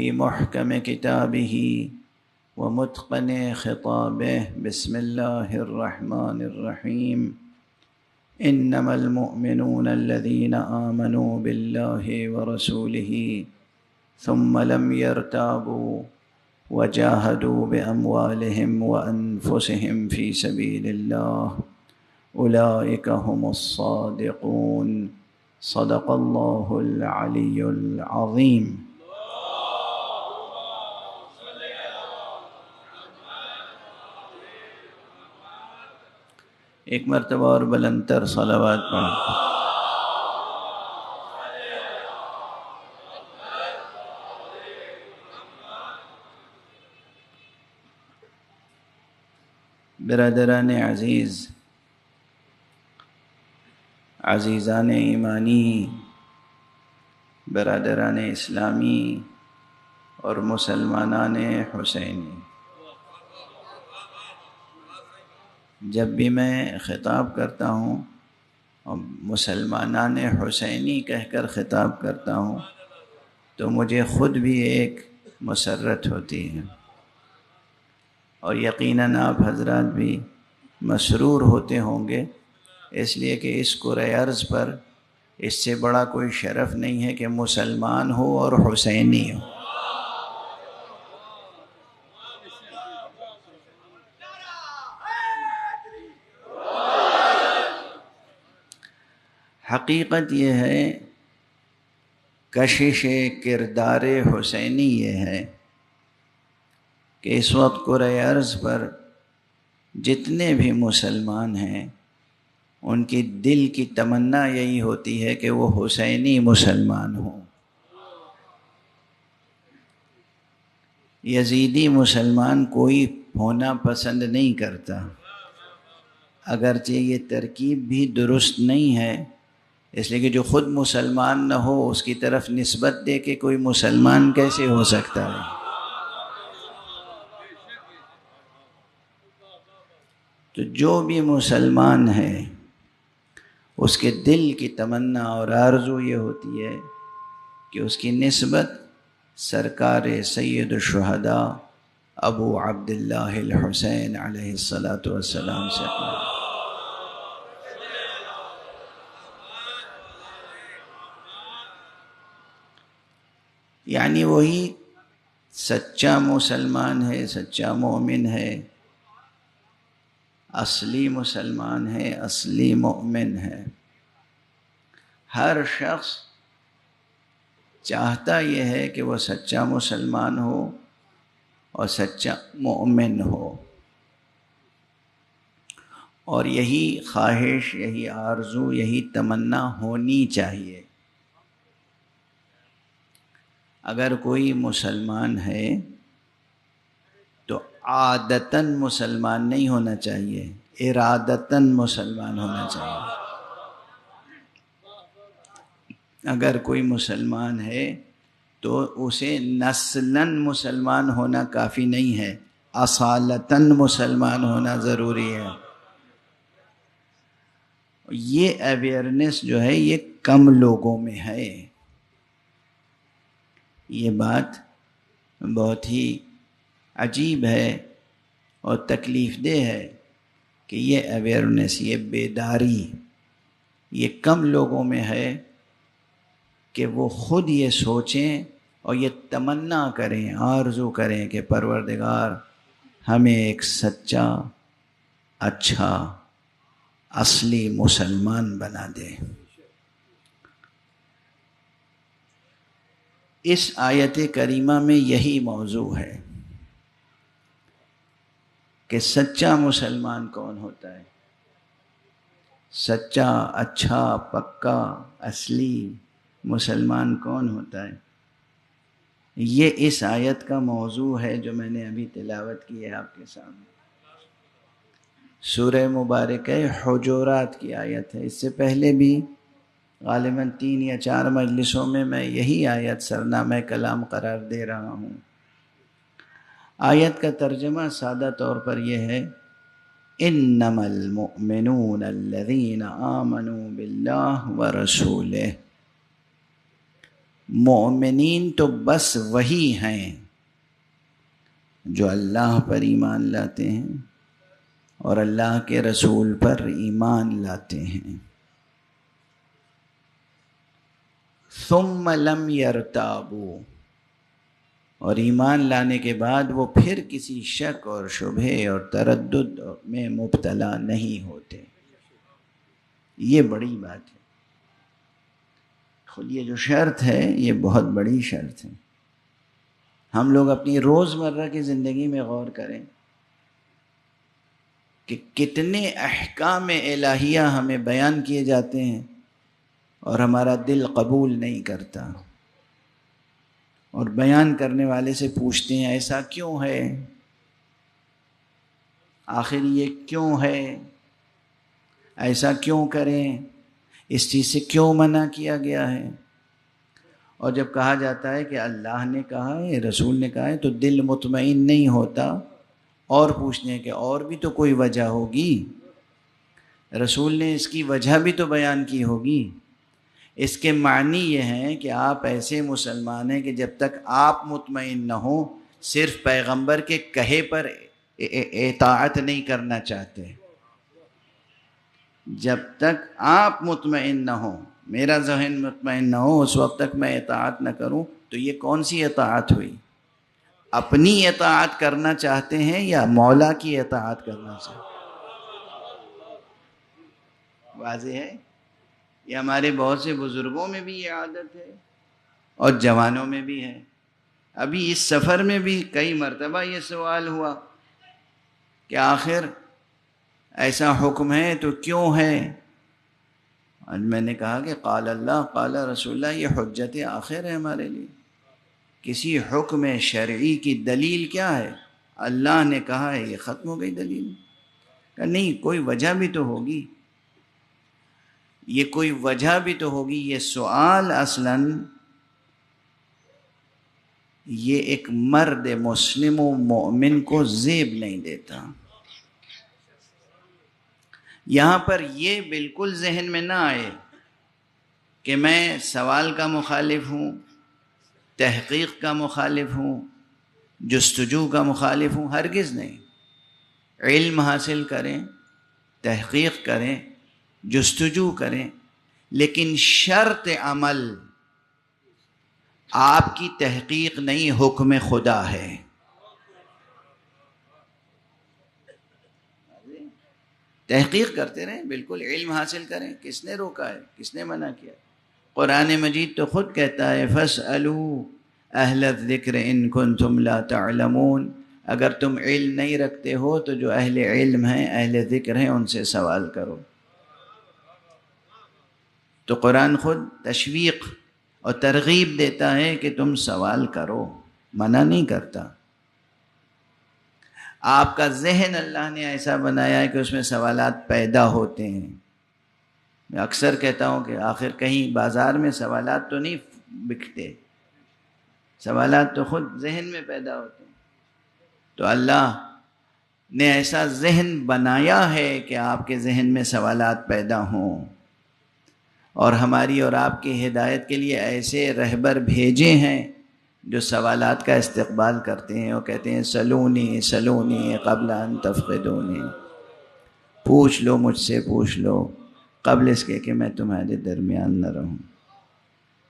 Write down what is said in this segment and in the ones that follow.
في محكم كتابه ومتقن خطابه. بسم الله الرحمن الرحيم. إنما المؤمنون الذين آمنوا بالله ورسوله ثم لم يرتابوا وجاهدوا بأموالهم وأنفسهم في سبيل الله أولئك هم الصادقون. صدق الله العلي العظيم. ایک مرتبہ اور بلند تر صلوات پڑھو۔ برادران عزیز، عزیزان ایمانی، برادران اسلامی اور مسلمانان حسینی، جب بھی میں خطاب کرتا ہوں اور مسلمانان حسینی کہہ کر خطاب کرتا ہوں تو مجھے خود بھی ایک مسرت ہوتی ہے، اور یقیناً آپ حضرات بھی مسرور ہوتے ہوں گے، اس لیے کہ اس کرۂ ارض پر اس سے بڑا کوئی شرف نہیں ہے کہ مسلمان ہو اور حسینی ہو۔ حقیقت یہ ہے، کشش کردار حسینی یہ ہے کہ اس وقت کرۂ ارض پر جتنے بھی مسلمان ہیں ان کی دل کی تمنا یہی ہوتی ہے کہ وہ حسینی مسلمان ہوں۔ یزیدی مسلمان کوئی ہونا پسند نہیں کرتا، اگرچہ یہ ترکیب بھی درست نہیں ہے، اس لیے کہ جو خود مسلمان نہ ہو اس کی طرف نسبت دے کہ کوئی مسلمان کیسے ہو سکتا ہے۔ تو جو بھی مسلمان ہے اس کے دل کی تمنا اور آرزو یہ ہوتی ہے کہ اس کی نسبت سرکار سید الشہداء ابو عبداللہ الحسین علیہ السلام سے ہو۔ یعنی وہی سچا مسلمان ہے، سچا مومن ہے، اصلی مسلمان ہے، اصلی مومن ہے۔ ہر شخص چاہتا یہ ہے کہ وہ سچا مسلمان ہو اور سچا مومن ہو، اور یہی خواہش، یہی آرزو، یہی تمنا ہونی چاہیے۔ اگر کوئی مسلمان ہے تو عادتاً مسلمان نہیں ہونا چاہیے، ارادتاً مسلمان ہونا چاہیے۔ اگر کوئی مسلمان ہے تو اسے نسلاً مسلمان ہونا کافی نہیں ہے، اصالتاً مسلمان ہونا ضروری ہے۔ یہ اویئرنیس جو ہے یہ کم لوگوں میں ہے۔ یہ بات بہت ہی عجیب ہے اور تکلیف دہ ہے کہ یہ اویئرنیس، یہ بیداری یہ کم لوگوں میں ہے کہ وہ خود یہ سوچیں اور یہ تمنا کریں، آرزو کریں کہ پروردگار ہمیں ایک سچا، اچھا، اصلی مسلمان بنا دے۔ اس آیت کریمہ میں یہی موضوع ہے کہ سچا مسلمان کون ہوتا ہے، سچا، اچھا، پکا، اصلی مسلمان کون ہوتا ہے۔ یہ اس آیت کا موضوع ہے جو میں نے ابھی تلاوت کی ہے آپ کے سامنے۔ سورہ مبارکہ حجرات کی آیت ہے۔ اس سے پہلے بھی غالباً 3 یا 4 مجلسوں میں یہی آیت سرنامہ کلام قرار دے رہا ہوں۔ آیت کا ترجمہ سادہ طور پر یہ ہے، انما المؤمنون الذین آمنوا باللہ ورسولہ۔ مومنین تو بس وہی ہیں جو اللہ پر ایمان لاتے ہیں اور اللہ کے رسول پر ایمان لاتے ہیں. ثم لم یرتابوا، اور ایمان لانے کے بعد وہ پھر کسی شک اور شبہے اور تردد میں مبتلا نہیں ہوتے. یہ بڑی بات ہے. خود یہ جو شرط ہے یہ بہت بڑی شرط ہے. ہم لوگ اپنی روزمرہ کی زندگی میں غور کریں کہ کتنے احکام الہیہ ہمیں بیان کیے جاتے ہیں اور ہمارا دل قبول نہیں کرتا، اور بیان کرنے والے سے پوچھتے ہیں ایسا کیوں ہے، آخر یہ کیوں ہے، ایسا کیوں کریں، اس چیز سے کیوں منع کیا گیا ہے. اور جب کہا جاتا ہے کہ اللہ نے کہا ہے، رسول نے کہا ہے، تو دل مطمئن نہیں ہوتا اور پوچھنے کہ اور بھی تو کوئی وجہ ہوگی، رسول نے اس کی وجہ بھی تو بیان کی ہوگی. اس کے معنی یہ ہیں کہ آپ ایسے مسلمان ہیں کہ جب تک آپ مطمئن نہ ہوں صرف پیغمبر کے کہے پر اطاعت نہیں کرنا چاہتے. جب تک آپ مطمئن نہ ہوں، میرا ذہن مطمئن نہ ہو، اس وقت تک میں اطاعت نہ کروں. تو یہ کون سی اطاعت ہوئی؟ اپنی اطاعت کرنا چاہتے ہیں یا مولا کی اطاعت کرنا چاہتے ہیں؟ واضح ہے. یہ ہمارے بہت سے بزرگوں میں بھی یہ عادت ہے اور جوانوں میں بھی ہے. ابھی اس سفر میں بھی کئی مرتبہ یہ سوال ہوا کہ آخر ایسا حکم ہے تو کیوں ہے؟ اور میں نے کہا کہ قال اللہ قال رسول اللہ، یہ حجت آخر ہے ہمارے لیے. کسی حکم شرعی کی دلیل کیا ہے؟ اللہ نے کہا ہے، یہ ختم ہو گئی دلیل. کہ نہیں، کوئی وجہ بھی تو ہوگی، یہ کوئی وجہ بھی تو ہوگی. یہ سوال اصلاً یہ ایک مرد مسلم و مومن کو زیب نہیں دیتا. یہاں پر یہ بالکل ذہن میں نہ آئے کہ میں سوال کا مخالف ہوں، تحقیق کا مخالف ہوں، جستجو کا مخالف ہوں. ہرگز نہیں. علم حاصل کریں، تحقیق کریں، جستجو کریں، لیکن شرط عمل آپ کی تحقیق نہیں، حکم خدا ہے. تحقیق کرتے رہیں، بالکل علم حاصل کریں. کس نے روکا ہے؟ کس نے منع کیا؟ قرآن مجید تو خود کہتا ہے فَاسْأَلُوا أَهْلَ الذِّكْرِ إِن كُنتُمْ لَا تَعْلَمُونَ. اگر تم علم نہیں رکھتے ہو تو جو اہل علم ہیں، اہل ذکر ہیں، ان سے سوال کرو. تو قرآن خود تشویق اور ترغیب دیتا ہے کہ تم سوال کرو، منع نہیں کرتا. آپ کا ذہن اللہ نے ایسا بنایا ہے کہ اس میں سوالات پیدا ہوتے ہیں. میں اکثر کہتا ہوں کہ آخر کہیں بازار میں سوالات تو نہیں بکتے، سوالات تو خود ذہن میں پیدا ہوتے ہیں. تو اللہ نے ایسا ذہن بنایا ہے کہ آپ کے ذہن میں سوالات پیدا ہوں، اور ہماری اور آپ کی ہدایت کے لیے ایسے رہبر بھیجے ہیں جو سوالات کا استقبال کرتے ہیں. وہ کہتے ہیں سلونی سلونی قبل ان تفقدونی، پوچھ لو مجھ سے، پوچھ لو قبل اس کے کہ میں تمہارے درمیان نہ رہوں.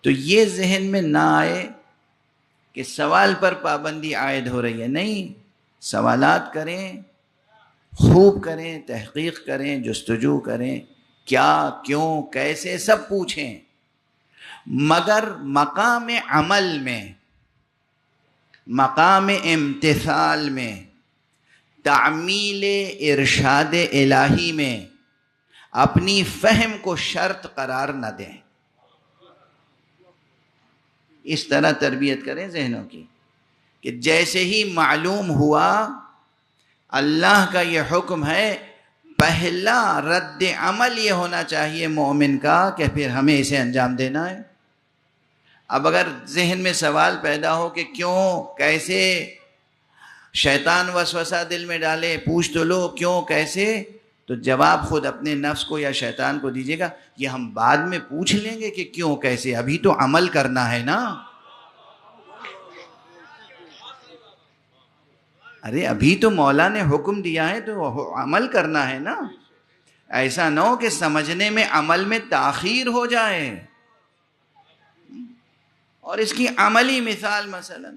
تو یہ ذہن میں نہ آئے کہ سوال پر پابندی عائد ہو رہی ہے. نہیں، سوالات کریں، خوب کریں، تحقیق کریں، جستجو کریں، کیا، کیوں، کیسے، سب پوچھیں، مگر مقام عمل میں، مقام امتثال میں، تعمیل ارشاد الہی میں اپنی فہم کو شرط قرار نہ دیں. اس طرح تربیت کریں ذہنوں کی کہ جیسے ہی معلوم ہوا اللہ کا یہ حکم ہے، پہلا رد عمل یہ ہونا چاہیے مومن کا کہ پھر ہمیں اسے انجام دینا ہے. اب اگر ذہن میں سوال پیدا ہو کہ کیوں، کیسے، شیطان وسوسہ دل میں ڈالے، پوچھ تو لو کیوں، کیسے، تو جواب خود اپنے نفس کو یا شیطان کو دیجیے گا، یہ ہم بعد میں پوچھ لیں گے کہ کیوں کیسے، ابھی تو عمل کرنا ہے نا۔ ارے ابھی تو مولا نے حکم دیا ہے تو عمل کرنا ہے نا، ایسا نہ ہو کہ سمجھنے میں عمل میں تاخیر ہو جائے۔ اور اس کی عملی مثال مثلا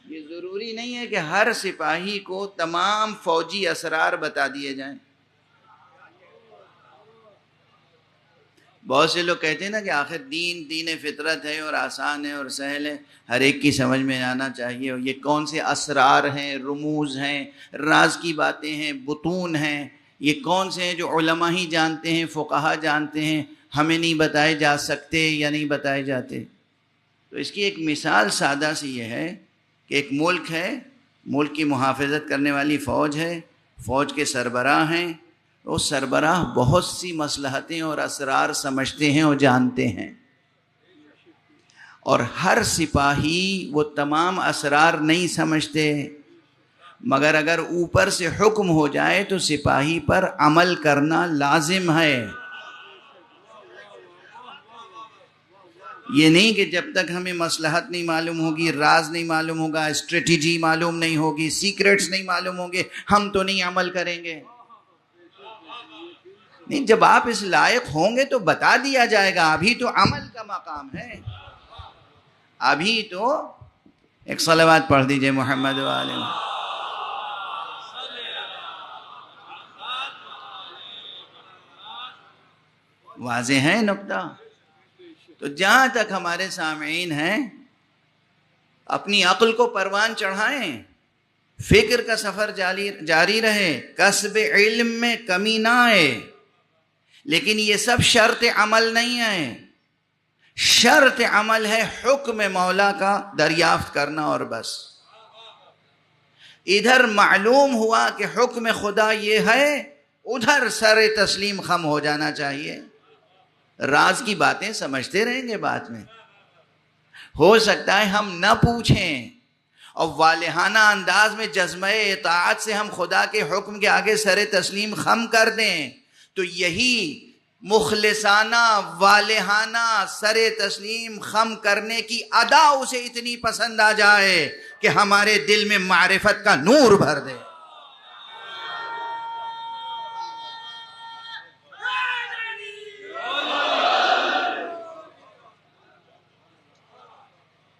یہ ضروری نہیں ہے کہ ہر سپاہی کو تمام فوجی اسرار بتا دیے جائیں۔ بہت سے لوگ کہتے ہیں نا کہ آخر دین فطرت ہے اور آسان ہے اور سہل ہے، ہر ایک کی سمجھ میں آنا چاہیے، اور یہ کون سے اسرار ہیں، رموز ہیں، راز کی باتیں ہیں، بطون ہیں، یہ کون سے ہیں جو علماء ہی جانتے ہیں، فقہا جانتے ہیں، ہمیں نہیں بتائے جا سکتے یا نہیں بتائے جاتے۔ تو اس کی ایک مثال سادہ سی یہ ہے کہ ایک ملک ہے، ملک کی محافظت کرنے والی فوج ہے، فوج کے سربراہ ہیں، وہ سربراہ بہت سی مصلحتیں اور اسرار سمجھتے ہیں اور جانتے ہیں، اور ہر سپاہی وہ تمام اسرار نہیں سمجھتے، مگر اگر اوپر سے حکم ہو جائے تو سپاہی پر عمل کرنا لازم ہے۔ یہ نہیں کہ جب تک ہمیں مصلحت نہیں معلوم ہوگی، راز نہیں معلوم ہوگا، اسٹریٹجی معلوم نہیں ہوگی، سیکریٹس نہیں معلوم ہوں گے، ہم تو نہیں عمل کریں گے۔ نہیں، جب آپ اس لائق ہوں گے تو بتا دیا جائے گا، ابھی تو عمل کا مقام ہے، ابھی تو ایک صلوات پڑھ دیجئے محمد وآلہ۔ واضح ہے نکتہ؟ تو جہاں تک ہمارے سامعین ہیں، اپنی عقل کو پروان چڑھائیں، فکر کا سفر جاری رہے، کسب علم میں کمی نہ آئے، لیکن یہ سب شرط عمل نہیں ہے۔ شرط عمل ہے حکم مولا کا دریافت کرنا، اور بس ادھر معلوم ہوا کہ حکم خدا یہ ہے، ادھر سر تسلیم خم ہو جانا چاہیے۔ راز کی باتیں سمجھتے رہیں گے، بعد میں ہو سکتا ہے ہم نہ پوچھیں اور والہانہ انداز میں جذبہ اطاعت سے ہم خدا کے حکم کے آگے سر تسلیم خم کر دیں، تو یہی مخلصانہ والہانہ سر تسلیم خم کرنے کی ادا اسے اتنی پسند آ جائے کہ ہمارے دل میں معرفت کا نور بھر دے۔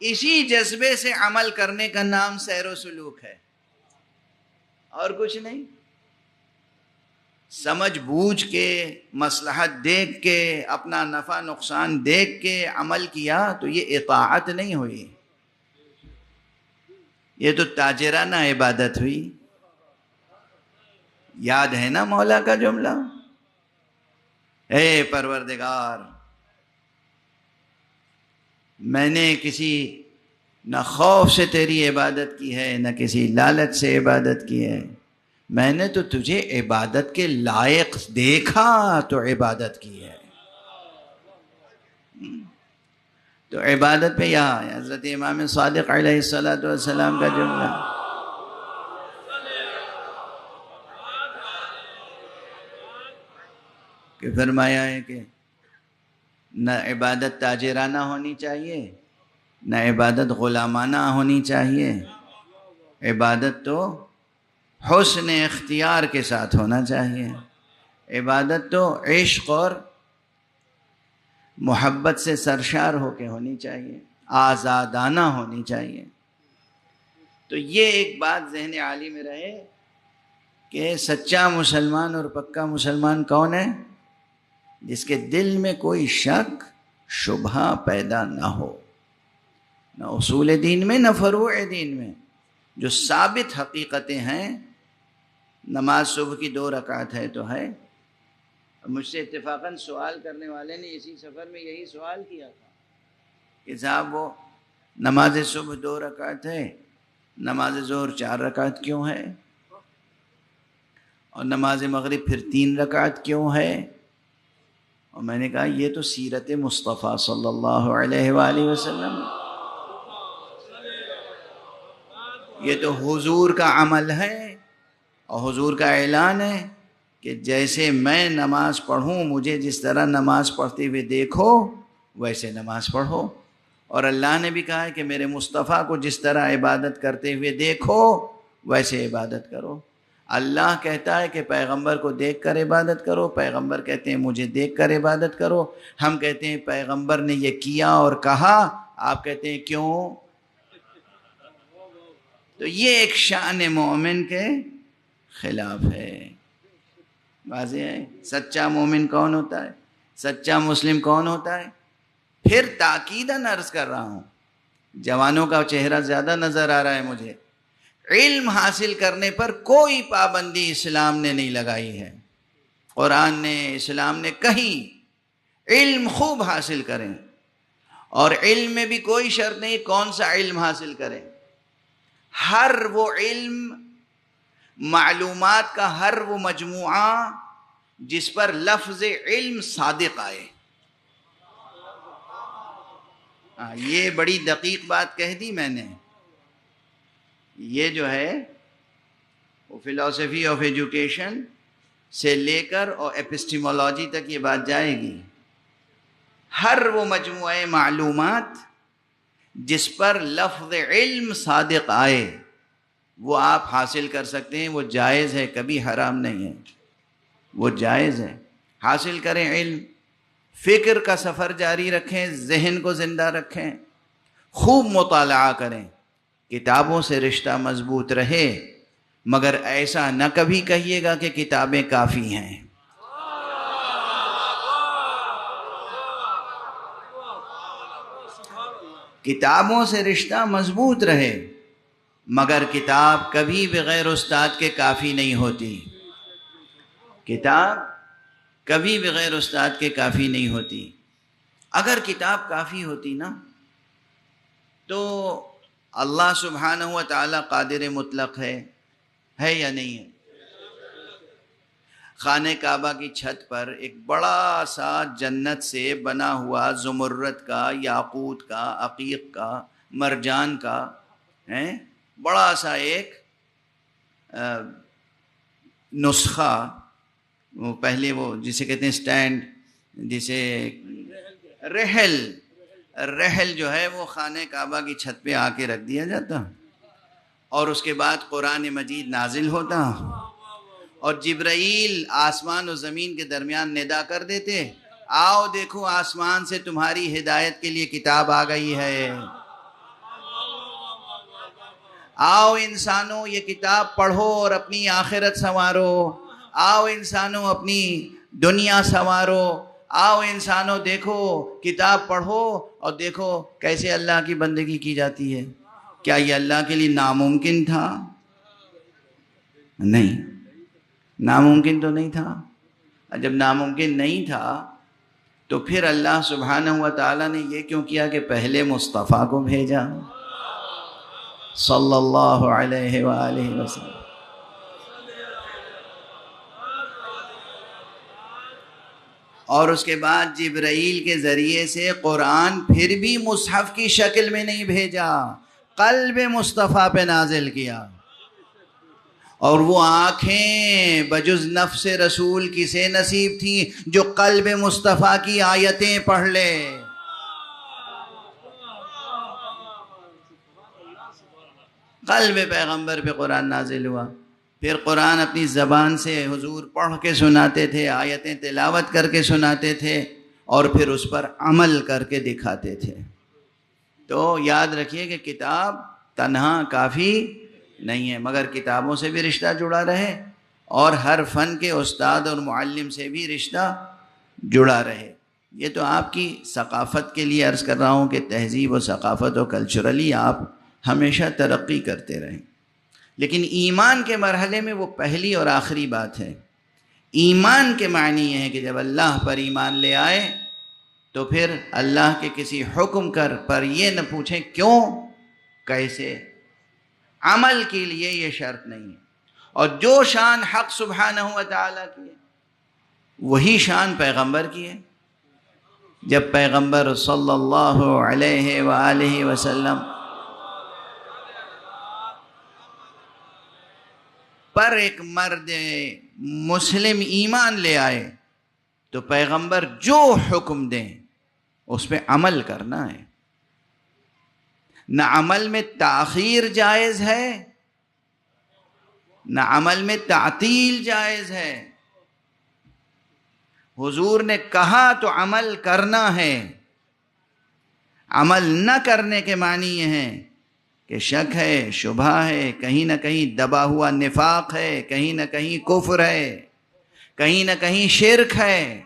اسی جذبے سے عمل کرنے کا نام سیر و سلوک ہے، اور کچھ نہیں۔ سمجھ بوجھ کے، مصلحت دیکھ کے، اپنا نفع نقصان دیکھ کے عمل کیا تو یہ اطاعت نہیں ہوئی، یہ تو تاجرانہ عبادت ہوئی۔ یاد ہے نا مولا کا جملہ، اے پروردگار، میں نے کسی نہ خوف سے تیری عبادت کی ہے، نہ کسی لالچ سے عبادت کی ہے، میں نے تو تجھے عبادت کے لائق دیکھا تو عبادت کی ہے۔ تو عبادت پہ یہاں حضرت امام صادق علیہ السلام کا جملہ، کہ فرمایا ہے کہ نہ عبادت تاجرانہ ہونی چاہیے، نہ عبادت غلامانہ ہونی چاہیے، عبادت تو حسن اختیار کے ساتھ ہونا چاہیے، عبادت تو عشق اور محبت سے سرشار ہو کے ہونی چاہیے، آزادانہ ہونی چاہیے۔ تو یہ ایک بات ذہن عالی میں رہے کہ سچا مسلمان اور پکا مسلمان کون ہے؟ جس کے دل میں کوئی شک شبہ پیدا نہ ہو، نہ اصول دین میں نہ فروع دین میں، جو ثابت حقیقتیں ہیں۔ نماز صبح کی 2 رکعت ہے تو ہے۔ مجھ سے اتفاقاً سوال کرنے والے نے اسی سفر میں یہی سوال کیا تھا کہ صاحب وہ نماز صبح 2 رکعت ہے، نماز ظہر 4 رکعت کیوں ہے، اور نماز مغرب پھر 3 رکعت کیوں ہے؟ اور میں نے کہا یہ تو سیرت مصطفیٰ صلی اللہ علیہ وآلہ وسلم، یہ تو حضور کا عمل ہے، اور حضور کا اعلان ہے کہ جیسے میں نماز پڑھوں، مجھے جس طرح نماز پڑھتے ہوئے دیکھو ویسے نماز پڑھو، اور اللہ نے بھی کہا ہے کہ میرے مصطفیٰ کو جس طرح عبادت کرتے ہوئے دیکھو ویسے عبادت کرو۔ اللہ کہتا ہے کہ پیغمبر کو دیکھ کر عبادت کرو، پیغمبر کہتے ہیں مجھے دیکھ کر عبادت کرو۔ ہم کہتے ہیں پیغمبر نے یہ کیا اور کہا، آپ کہتے ہیں کیوں؟ تو یہ ایک شان مومن کے خلاف ہے۔ واضح ہے؟ سچا مومن کون ہوتا ہے؟ سچا مسلم کون ہوتا ہے؟ پھر تاکیداً عرض کر رہا ہوں، جوانوں کا چہرہ زیادہ نظر آ رہا ہے مجھے، علم حاصل کرنے پر کوئی پابندی اسلام نے نہیں لگائی ہے۔ قرآن نے، اسلام نے کہیں علم خوب حاصل کریں، اور علم میں بھی کوئی شرط نہیں کون سا علم حاصل کریں، ہر وہ علم، معلومات کا ہر وہ مجموعہ جس پر لفظ علم صادق آئے۔ یہ بڑی دقیق بات کہہ دی میں نے۔ یہ جو ہے وہ فلسفی آف ایجوکیشن سے لے کر اور ایپسٹیمولوجی تک یہ بات جائے گی۔ ہر وہ مجموعہ معلومات جس پر لفظ علم صادق آئے وہ آپ حاصل کر سکتے ہیں، وہ جائز ہے، کبھی حرام نہیں ہے، وہ جائز ہے۔ حاصل کریں علم، فکر کا سفر جاری رکھیں، ذہن کو زندہ رکھیں، خوب مطالعہ کریں، کتابوں سے رشتہ مضبوط رہے، مگر ایسا نہ کبھی کہیے گا کہ کتابیں کافی ہیں۔ کتابوں سے رشتہ مضبوط رہے، مگر کتاب کبھی بغیر استاد کے کافی نہیں ہوتی۔ کتاب کبھی بغیر استاد کے کافی نہیں ہوتی۔ اگر کتاب کافی ہوتی نا تو اللہ سبحانہ و تعالی قادر مطلق ہے یا نہیں ہے؟ خانہ کعبہ کی چھت پر ایک بڑا سا جنت سے بنا ہوا زمرد کا، یاقوت کا، عقیق کا، مرجان کا بڑا سا ایک نسخہ، وہ پہلے وہ جسے کہتے ہیں سٹینڈ، جسے رحل جو ہے وہ خانہ کعبہ کی چھت پہ آ کے رکھ دیا جاتا، اور اس کے بعد قرآن مجید نازل ہوتا، اور جبرائیل آسمان و زمین کے درمیان ندا کر دیتے، آؤ دیکھو آسمان سے تمہاری ہدایت کے لیے کتاب آ گئی ہے، آؤ انسانوں یہ کتاب پڑھو اور اپنی آخرت سنوارو، آؤ انسانوں اپنی دنیا سنوارو، آؤ انسانوں دیکھو کتاب پڑھو اور دیکھو کیسے اللہ کی بندگی کی جاتی ہے۔ کیا یہ اللہ کے لیے ناممکن تھا؟ نہیں، ناممکن تو نہیں تھا۔ جب ناممکن نہیں تھا تو پھر اللہ سبحانہ و تعالیٰ نے یہ کیوں کیا کہ پہلے مصطفیٰ کو بھیجا صلی اللہ علیہ وآلہ وسلم۔ اور اس کے بعد جبرائیل کے ذریعے سے قرآن پھر بھی مصحف کی شکل میں نہیں بھیجا، قلب مصطفیٰ پہ نازل کیا، اور وہ آنکھیں بجز نفس رسول کسے نصیب تھی جو قلب مصطفیٰ کی آیتیں پڑھ لے۔ قلب پیغمبر پہ قرآن نازل ہوا، پھر قرآن اپنی زبان سے حضور پڑھ کے سناتے تھے، آیتیں تلاوت کر کے سناتے تھے، اور پھر اس پر عمل کر کے دکھاتے تھے۔ تو یاد رکھیے کہ کتاب تنہا کافی نہیں ہے، مگر کتابوں سے بھی رشتہ جڑا رہے، اور ہر فن کے استاد اور معلم سے بھی رشتہ جڑا رہے۔ یہ تو آپ کی ثقافت کے لیے عرض کر رہا ہوں کہ تہذیب و ثقافت و کلچرلی آپ ہمیشہ ترقی کرتے رہیں، لیکن ایمان کے مرحلے میں وہ پہلی اور آخری بات ہے۔ ایمان کے معنی یہ ہے کہ جب اللہ پر ایمان لے آئے تو پھر اللہ کے کسی حکم پر یہ نہ پوچھیں کیوں، کیسے، عمل کے لیے یہ شرط نہیں ہے۔ اور جو شان حق سبحانہ و تعالیٰ کی ہے وہی شان پیغمبر کی ہے۔ جب پیغمبر صلی اللہ علیہ وآلہ وسلم پر ایک مرد مسلم ایمان لے آئے تو پیغمبر جو حکم دیں اس پہ عمل کرنا ہے. نہ عمل میں تاخیر جائز ہے نہ عمل میں تعطیل جائز ہے. حضور نے کہا تو عمل کرنا ہے. عمل نہ کرنے کے معنی یہ ہیں کہ شک ہے، شبہ ہے، کہیں نہ کہیں دبا ہوا نفاق ہے، کہیں نہ کہیں کفر ہے، کہیں نہ کہیں شرک ہے.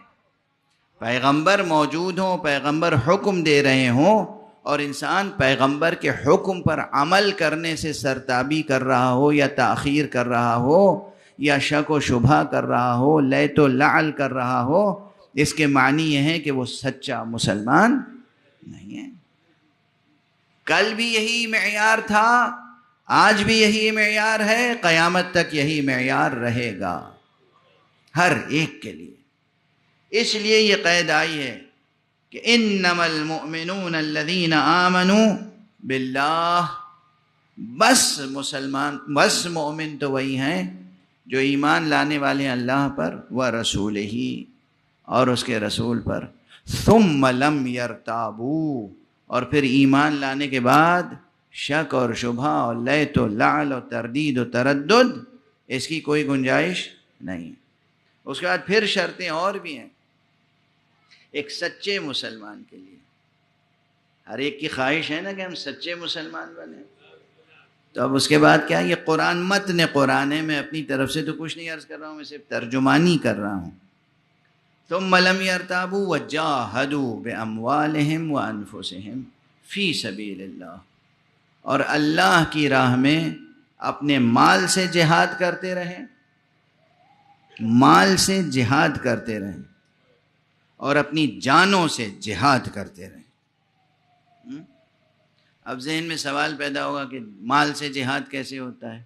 پیغمبر موجود ہوں، پیغمبر حکم دے رہے ہوں اور انسان پیغمبر کے حکم پر عمل کرنے سے سرتابی کر رہا ہو یا تاخیر کر رہا ہو یا شک و شبہ کر رہا ہو، لیت و لعل کر رہا ہو، اس کے معنی یہ ہے کہ وہ سچا مسلمان نہیں ہے. کل بھی یہی معیار تھا، آج بھی یہی معیار ہے، قیامت تک یہی معیار رہے گا ہر ایک کے لیے. اس لیے یہ قید آئی ہے کہ انما المؤمنون الذین آمنوا باللہ، بس مومن تو وہی ہیں جو ایمان لانے والے ہیں اللہ پر، ورسولہ، اور اس کے رسول پر، ثم لم یرتابوا، اور پھر ایمان لانے کے بعد شک اور شبہ اور لیت و لعل اور تردید و تردد اس کی کوئی گنجائش نہیں. اس کے بعد پھر شرطیں اور بھی ہیں ایک سچے مسلمان کے لیے. ہر ایک کی خواہش ہے نا کہ ہم سچے مسلمان بنیں. تو اب اس کے بعد کیا، یہ قرآن متن قرآن ہے، میں اپنی طرف سے تو کچھ نہیں عرض کر رہا ہوں، میں صرف ترجمانی کر رہا ہوں. ثم لم يرتابوا وجاهدوا باموالهم وانفسهم فی سبیل اللہ، اور اللہ کی راہ میں اپنے مال سے جہاد کرتے رہیں، مال سے جہاد کرتے رہیں اور اپنی جانوں سے جہاد کرتے رہیں. اب ذہن میں سوال پیدا ہوگا کہ مال سے جہاد کیسے ہوتا ہے؟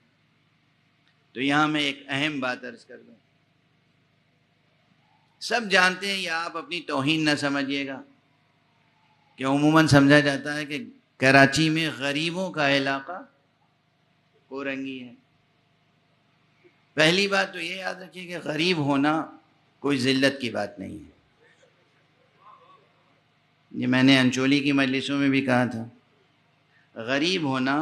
تو یہاں میں ایک اہم بات عرض کر دوں. سب جانتے ہیں، یا آپ اپنی توہین نہ سمجھیے گا، کہ عموماً سمجھا جاتا ہے کہ کراچی میں غریبوں کا علاقہ کورنگی ہے. پہلی بات تو یہ یاد رکھیے کہ غریب ہونا کوئی ذلت کی بات نہیں ہے. یہ میں نے انچولی کی مجلسوں میں بھی کہا تھا، غریب ہونا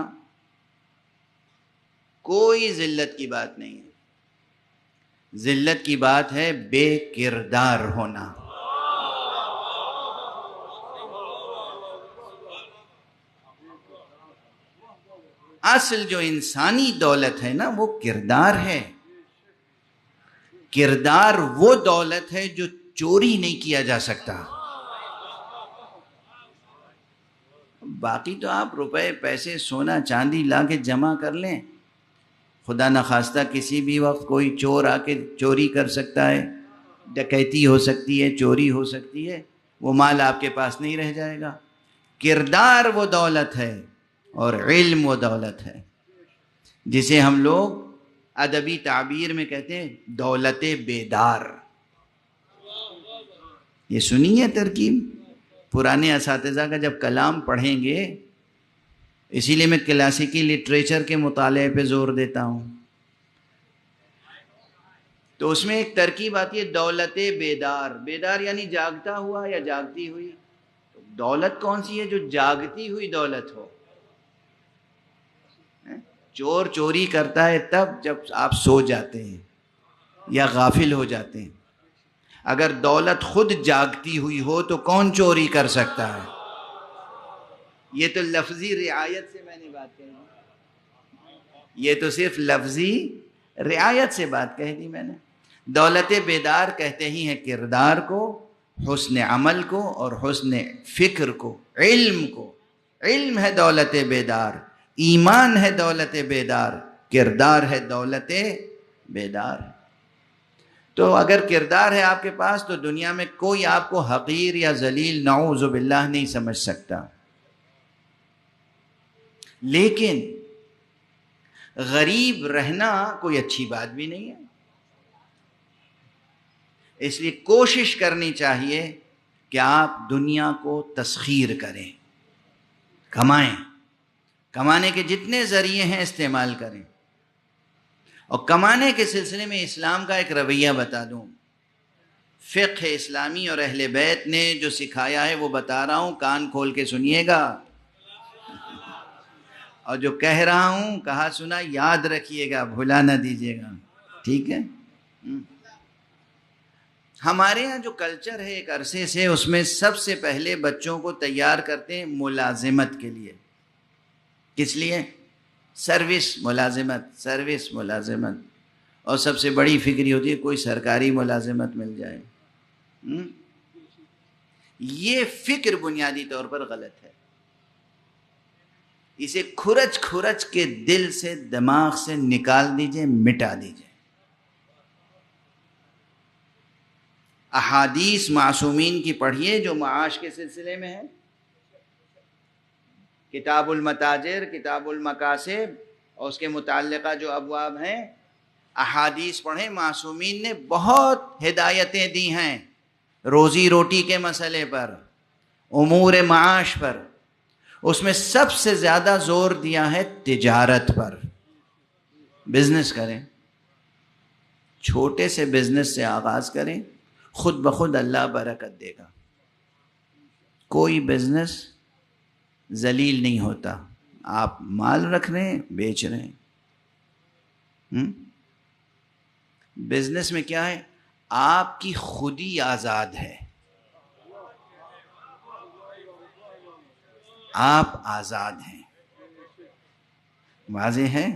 کوئی ذلت کی بات نہیں ہے. ذلت کی بات ہے بے کردار ہونا. اصل جو انسانی دولت ہے نا وہ کردار ہے. کردار وہ دولت ہے جو چوری نہیں کیا جا سکتا. باقی تو آپ روپے پیسے سونا چاندی لا کے جمع کر لیں، خدا نخواستہ کسی بھی وقت کوئی چور آ کے چوری کر سکتا ہے، ڈکیتی ہو سکتی ہے، چوری ہو سکتی ہے، وہ مال آپ کے پاس نہیں رہ جائے گا. کردار وہ دولت ہے اور علم وہ دولت ہے جسے ہم لوگ ادبی تعبیر میں کہتے ہیں دولت بیدار. یہ سنیے ترکیب، پرانے اساتذہ کا جب کلام پڑھیں گے، اسی لیے میں کلاسیکی لٹریچر کے مطالعے پہ زور دیتا ہوں، تو اس میں ایک ترکیب آتی ہے دولت بیدار. بیدار یعنی جاگتا ہوا یا جاگتی ہوئی. دولت کون سی ہے؟ جو جاگتی ہوئی دولت ہو. چور چوری کرتا ہے تب جب آپ سو جاتے ہیں یا غافل ہو جاتے ہیں. اگر دولت خود جاگتی ہوئی ہو تو کون چوری کر سکتا ہے؟ یہ تو لفظی رعایت سے میں نے بات کہی، یہ تو صرف لفظی رعایت سے بات کہہ دی میں نے. دولت بیدار کہتے ہی ہیں کردار کو، حسن عمل کو اور حسن فکر کو، علم کو. علم ہے دولت بیدار، ایمان ہے دولت بیدار، کردار ہے دولت بیدار. تو اگر کردار ہے آپ کے پاس تو دنیا میں کوئی آپ کو حقیر یا ذلیل نعوذ باللہ نہیں سمجھ سکتا. لیکن غریب رہنا کوئی اچھی بات بھی نہیں ہے. اس لیے کوشش کرنی چاہیے کہ آپ دنیا کو تسخیر کریں، کمائیں، کمانے کے جتنے ذریعے ہیں استعمال کریں. اور کمانے کے سلسلے میں اسلام کا ایک رویہ بتا دوں، فقہ اسلامی اور اہل بیت نے جو سکھایا ہے وہ بتا رہا ہوں، کان کھول کے سنیے گا، اور جو کہہ رہا ہوں کہا سنا یاد رکھیے گا، بھلا نہ دیجیے گا، ٹھیک ہے؟ ہمارے یہاں جو کلچر ہے ایک عرصے سے، اس میں سب سے پہلے بچوں کو تیار کرتے ہیں ملازمت کے لیے۔ کس لیے؟ سروس، ملازمت، سروس، ملازمت، اور سب سے بڑی فکر یہ ہوتی ہے کوئی سرکاری ملازمت مل جائے۔ یہ فکر بنیادی طور پر غلط ہے، اسے کھرچ کھرچ کے دل سے، دماغ سے نکال دیجئے، مٹا دیجئے۔ احادیث معصومین کی پڑھیے جو معاش کے سلسلے میں ہے، کتاب المتاجر، کتاب المکاسب اور اس کے متعلقہ جو ابواب ہیں، احادیث پڑھیں، معصومین نے بہت ہدایتیں دی ہیں روزی روٹی کے مسئلے پر، امور معاش پر۔ اس میں سب سے زیادہ زور دیا ہے تجارت پر، بزنس کریں، چھوٹے سے بزنس سے آغاز کریں، خود بخود اللہ برکت دے گا۔ کوئی بزنس ذلیل نہیں ہوتا، آپ مال رکھ رہے ہیں، بیچ رہے ہیں۔ بزنس میں کیا ہے؟ آپ کی خودی آزاد ہے، آپ آزاد ہیں، واضح ہے؟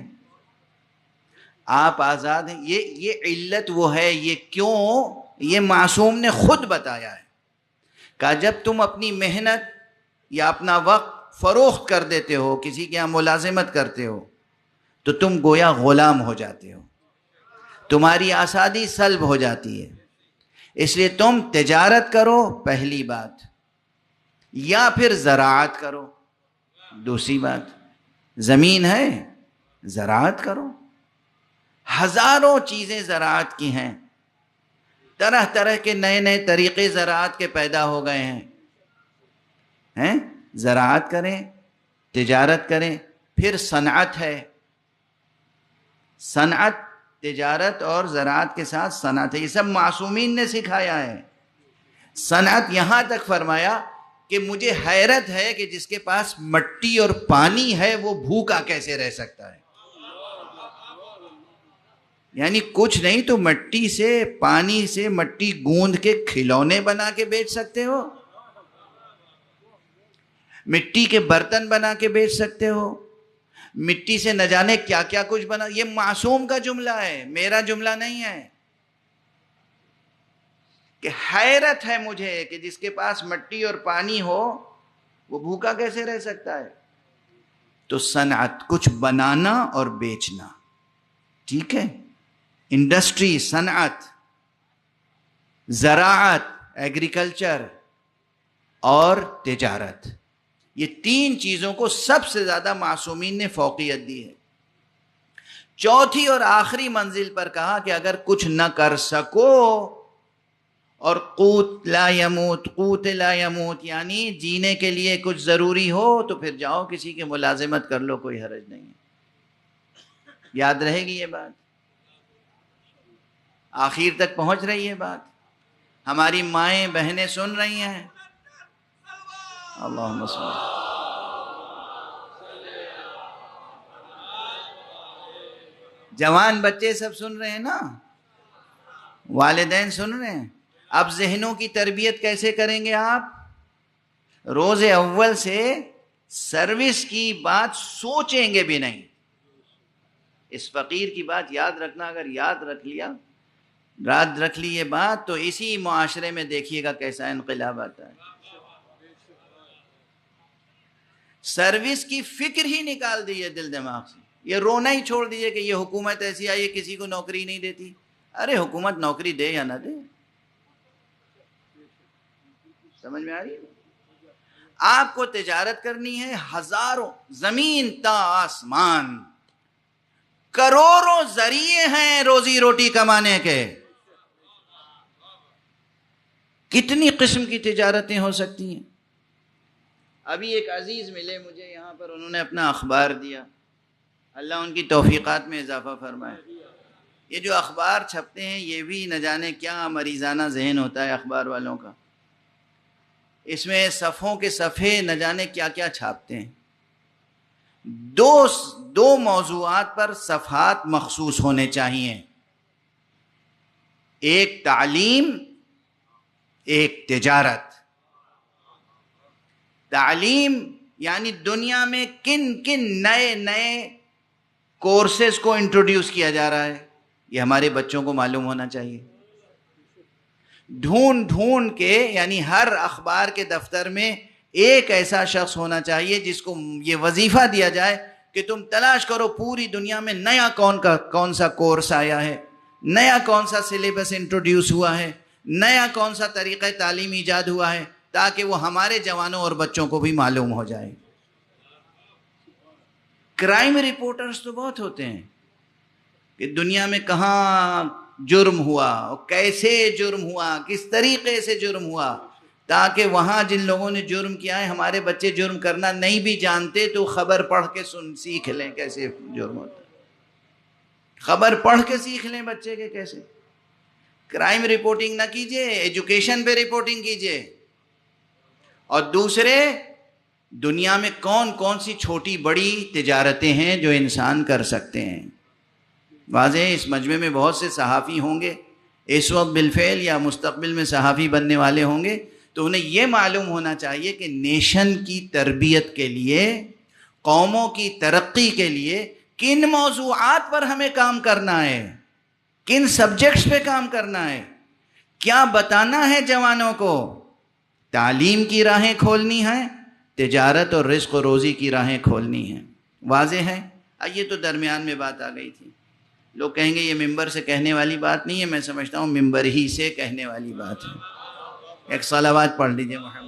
آپ آزاد ہیں۔ یہ علت وہ ہے، یہ کیوں؟ یہ معصوم نے خود بتایا ہے، کہ جب تم اپنی محنت یا اپنا وقت فروخت کر دیتے ہو، کسی کے یہاں ملازمت کرتے ہو، تو تم گویا غلام ہو جاتے ہو، تمہاری آزادی سلب ہو جاتی ہے۔ اس لیے تم تجارت کرو، پہلی بات، یا پھر زراعت کرو، دوسری بات۔ زمین ہے، زراعت کرو، ہزاروں چیزیں زراعت کی ہیں، طرح طرح کے نئے نئے طریقے زراعت کے پیدا ہو گئے ہیں۔ زراعت کریں، تجارت کریں، پھر صنعت ہے، صنعت، تجارت اور زراعت کے ساتھ صنعت ہے، یہ سب معصومین نے سکھایا ہے۔ صنعت یہاں تک فرمایا کہ مجھے حیرت ہے کہ جس کے پاس مٹی اور پانی ہے وہ بھوکا کیسے رہ سکتا ہے۔ یعنی کچھ نہیں تو مٹی سے، پانی سے مٹی گوندھ کے کھلونے بنا کے بیچ سکتے ہو، مٹی کے برتن بنا کے بیچ سکتے ہو، مٹی سے نہ جانے کیا کیا کچھ بنا۔ یہ معصوم کا جملہ ہے، میرا جملہ نہیں ہے، کہ حیرت ہے مجھے کہ جس کے پاس مٹی اور پانی ہو وہ بھوکا کیسے رہ سکتا ہے۔ تو صنعت، کچھ بنانا اور بیچنا، ٹھیک ہے؟ انڈسٹری، صنعت، زراعت، ایگریکلچر اور تجارت، یہ تین چیزوں کو سب سے زیادہ معصومین نے فوقیت دی ہے۔ چوتھی اور آخری منزل پر کہا کہ اگر کچھ نہ کر سکو اور قوت لا یموت، قوت لا یموت، یعنی جینے کے لیے کچھ ضروری ہو تو پھر جاؤ کسی کی ملازمت کر لو، کوئی حرج نہیں ہے۔ یاد رہے گی یہ بات؟ آخر تک پہنچ رہی ہے بات؟ ہماری مائیں بہنیں سن رہی ہیں؟ اللہم صل۔ جوان بچے سب سن رہے ہیں نا؟ والدین سن رہے ہیں؟ اب ذہنوں کی تربیت کیسے کریں گے آپ؟ روز اول سے سروس کی بات سوچیں گے بھی نہیں۔ اس فقیر کی بات یاد رکھنا، اگر یاد رکھ لی یہ بات تو اسی معاشرے میں دیکھیے گا کیسا انقلاب آتا ہے۔ سروس کی فکر ہی نکال دیجیے دل دماغ سے، یہ رونا ہی چھوڑ دیجیے کہ یہ حکومت ایسی آئی ہے کسی کو نوکری نہیں دیتی۔ ارے حکومت نوکری دے یا نہ دے، سمجھ میں آ رہی ہے؟ آپ کو تجارت کرنی ہے، ہزاروں، زمین تا آسمان، کروڑوں ذریعے ہیں روزی روٹی کمانے کے۔ کتنی قسم کی تجارتیں ہو سکتی ہیں۔ ابھی ایک عزیز ملے مجھے یہاں پر، انہوں نے اپنا اخبار دیا، اللہ ان کی توفیقات میں اضافہ فرمائے۔ یہ جو اخبار چھپتے ہیں یہ بھی نہ جانے کیا مریضانہ ذہن ہوتا ہے اخبار والوں کا. اس میں صفحوں کے صفحے نہ جانے کیا کیا چھاپتے ہیں. دو موضوعات پر صفحات مخصوص ہونے چاہیے. ایک تعلیم، ایک تجارت. تعلیم یعنی دنیا میں کن کن نئے نئے کورسز کو انٹروڈیوس کیا جا رہا ہے یہ ہمارے بچوں کو معلوم ہونا چاہیے. ڈھونڈ ڈھونڈ کے، یعنی ہر اخبار کے دفتر میں ایک ایسا شخص ہونا چاہیے جس کو یہ وظیفہ دیا جائے کہ تم تلاش کرو پوری دنیا میں نیا کون سا کورس آیا ہے، نیا کون سا سلیبس انٹروڈیوس ہوا ہے، نیا کون سا طریقہ تعلیم ایجاد ہوا ہے، تاکہ وہ ہمارے جوانوں اور بچوں کو بھی معلوم ہو جائے. کرائم رپورٹرز تو بہت ہوتے ہیں کہ دنیا میں کہاں جرم ہوا، کیسے جرم ہوا، کس طریقے سے جرم ہوا، تاکہ وہاں جن لوگوں نے جرم کیا ہے ہمارے بچے جرم کرنا نہیں بھی جانتے تو خبر پڑھ کے سیکھ لیں کیسے جرم ہوتا ہے. خبر پڑھ کے سیکھ لیں بچے کے کیسے. کرائم رپورٹنگ نہ کیجئے، ایجوکیشن پہ رپورٹنگ کیجئے. اور دوسرے، دنیا میں کون کون سی چھوٹی بڑی تجارتیں ہیں جو انسان کر سکتے ہیں. واضح ہے اس مجمع میں بہت سے صحافی ہوں گے اس وقت بالفعل یا مستقبل میں صحافی بننے والے ہوں گے، تو انہیں یہ معلوم ہونا چاہیے کہ نیشن کی تربیت کے لیے، قوموں کی ترقی کے لیے کن موضوعات پر ہمیں کام کرنا ہے، کن سبجیکٹس پہ کام کرنا ہے، کیا بتانا ہے جوانوں کو. تعلیم کی راہیں کھولنی ہیں، تجارت اور رزق و روزی کی راہیں کھولنی ہیں. واضح ہے. یہ تو درمیان میں بات آ گئی تھی. لوگ کہیں گے یہ ممبر سے کہنے والی بات نہیں ہے. میں سمجھتا ہوں ممبر ہی سے کہنے والی بات ہے. ایک صلوات پڑھ لیجئے محمد.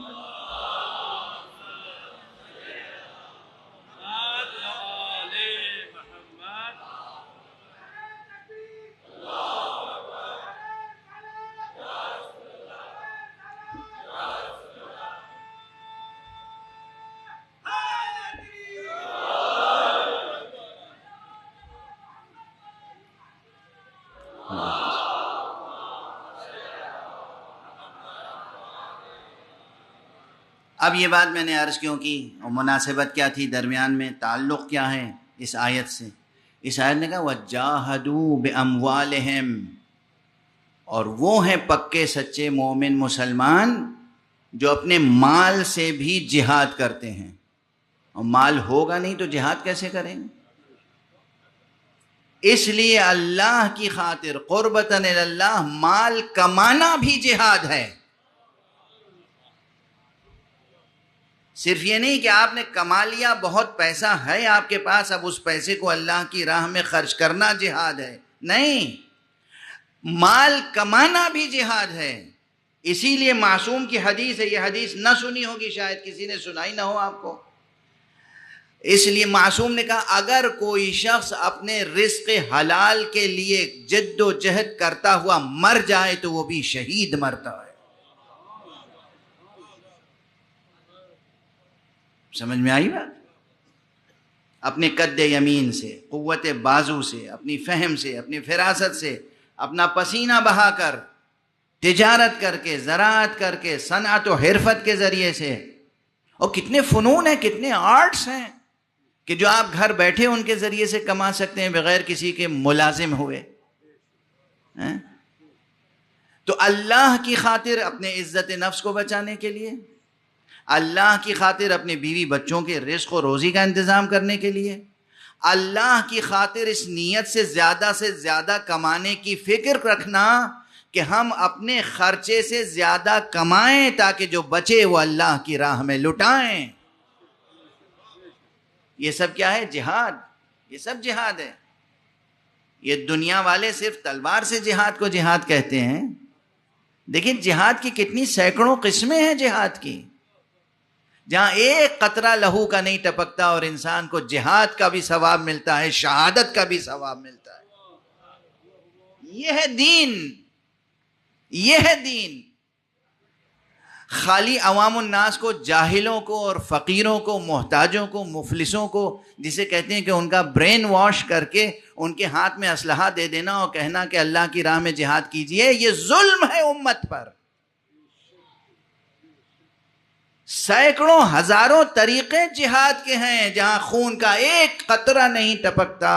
اب یہ بات میں نے عرض کیوں کی اور مناسبت کیا تھی درمیان میں، تعلق کیا ہے اس آیت سے. اس آیت نے کہا وَجَاهَدُوا بِأَمْوَالِهِمْ، اور وہ ہیں پکے سچے مومن مسلمان جو اپنے مال سے بھی جہاد کرتے ہیں. اور مال ہوگا نہیں تو جہاد کیسے کریں گے؟ اس لیے اللہ کی خاطر قربتاً اللہ مال کمانا بھی جہاد ہے. صرف یہ نہیں کہ آپ نے کما لیا، بہت پیسہ ہے آپ کے پاس، اب اس پیسے کو اللہ کی راہ میں خرچ کرنا جہاد ہے. نہیں، مال کمانا بھی جہاد ہے. اسی لیے معصوم کی حدیث ہے، یہ حدیث نہ سنی ہوگی، شاید کسی نے سنائی نہ ہو آپ کو. اس لیے معصوم نے کہا اگر کوئی شخص اپنے رزق حلال کے لیے جد و جہد کرتا ہوا مر جائے تو وہ بھی شہید مرتا ہے. سمجھ میں آئی بات؟ اپنے قد یمین سے، قوت بازو سے، اپنی فہم سے، اپنی فراست سے، اپنا پسینہ بہا کر، تجارت کر کے، زراعت کر کے، صنعت و حرفت کے ذریعے سے. اور کتنے فنون ہیں، کتنے آرٹس ہیں کہ جو آپ گھر بیٹھے ان کے ذریعے سے کما سکتے ہیں بغیر کسی کے ملازم ہوئے. تو اللہ کی خاطر اپنے عزت نفس کو بچانے کے لیے، اللہ کی خاطر اپنے بیوی بچوں کے رزق و روزی کا انتظام کرنے کے لیے، اللہ کی خاطر اس نیت سے زیادہ کمانے کی فکر رکھنا کہ ہم اپنے خرچے سے زیادہ کمائیں تاکہ جو بچے وہ اللہ کی راہ میں لٹائیں. یہ سب کیا ہے؟ جہاد. یہ سب جہاد ہے. یہ دنیا والے صرف تلوار سے جہاد کو جہاد کہتے ہیں. لیکن جہاد کی کتنی سینکڑوں قسمیں ہیں جہاد کی. جہاں ایک قطرہ لہو کا نہیں ٹپکتا اور انسان کو جہاد کا بھی ثواب ملتا ہے، شہادت کا بھی ثواب ملتا ہے. یہ ہے دین. یہ ہے دین. خالی عوام الناس کو، جاہلوں کو اور فقیروں کو، محتاجوں کو، مفلسوں کو، جسے کہتے ہیں کہ ان کا برین واش کر کے ان کے ہاتھ میں اسلحہ دے دینا اور کہنا کہ اللہ کی راہ میں جہاد کیجئے، یہ ظلم ہے امت پر۔ سینکڑوں ہزاروں طریقے جہاد کے ہیں جہاں خون کا ایک قطرہ نہیں ٹپکتا،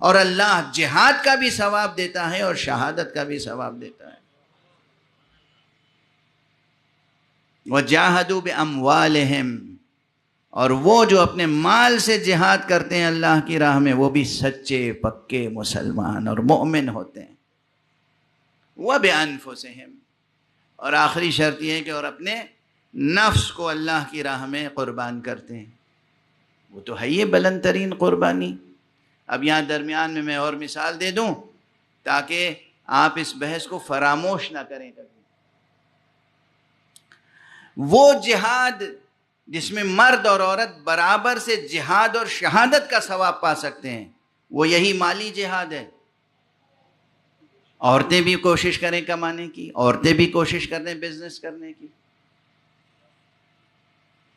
اور اللہ جہاد کا بھی ثواب دیتا ہے اور شہادت کا بھی ثواب دیتا ہے۔ وَجَاهَدُوا بِأَمْوَالِهِمْ، اور وہ جو اپنے مال سے جہاد کرتے ہیں اللہ کی راہ میں، وہ بھی سچے پکے مسلمان اور مومن ہوتے ہیں۔ وَبِأَنفُسِهِمْ، اور آخری شرط یہ ہے کہ اور اپنے نفس کو اللہ کی راہ میں قربان کرتے ہیں۔ وہ تو ہے یہ بلند ترین قربانی۔ اب یہاں درمیان میں اور مثال دے دوں تاکہ آپ اس بحث کو فراموش نہ کریں کبھی۔ وہ جہاد جس میں مرد اور عورت برابر سے جہاد اور شہادت کا ثواب پا سکتے ہیں، وہ یہی مالی جہاد ہے۔ عورتیں بھی کوشش کریں کمانے کی، عورتیں بھی کوشش کریں بزنس کرنے کی۔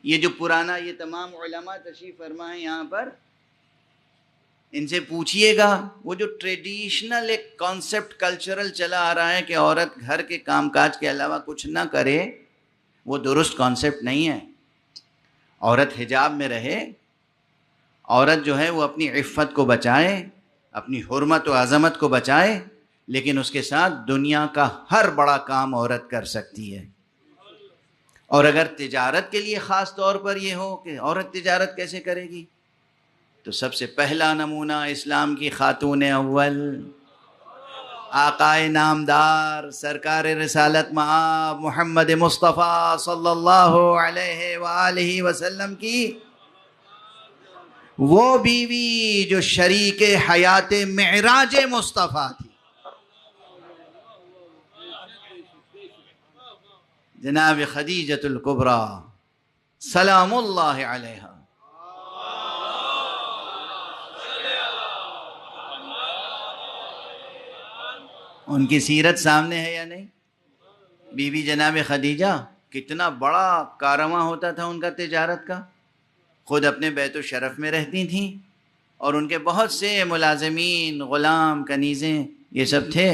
یہ جو پرانا، یہ تمام علماء تشریف فرما ہیں یہاں پر، ان سے پوچھئے گا، وہ جو ٹریڈیشنل ایک کانسیپٹ کلچرل چلا آ رہا ہے کہ عورت گھر کے کام کاج کے علاوہ کچھ نہ کرے، وہ درست کانسیپٹ نہیں ہے۔ عورت حجاب میں رہے، عورت جو ہے وہ اپنی عفت کو بچائے، اپنی حرمت و عظمت کو بچائے، لیکن اس کے ساتھ دنیا کا ہر بڑا کام عورت کر سکتی ہے۔ اور اگر تجارت کے لیے خاص طور پر یہ ہو کہ عورت تجارت کیسے کرے گی، تو سب سے پہلا نمونہ اسلام کی خاتون اول، آقائے نامدار، سرکار رسالت مآب محمد مصطفیٰ صلی اللہ علیہ وآلہ وسلم کی وہ بیوی جو شریک حیات معراج مصطفیٰ تھی، جناب خدیجۃ الکبریٰ سلام اللہ علیہا۔ ان کی سیرت سامنے ہے یا نہیں؟ بی بی جناب خدیجہ، کتنا بڑا کارواں ہوتا تھا ان کا تجارت کا۔ خود اپنے بیت الشرف میں رہتی تھیں، اور ان کے بہت سے ملازمین، غلام، کنیزیں، یہ سب تھے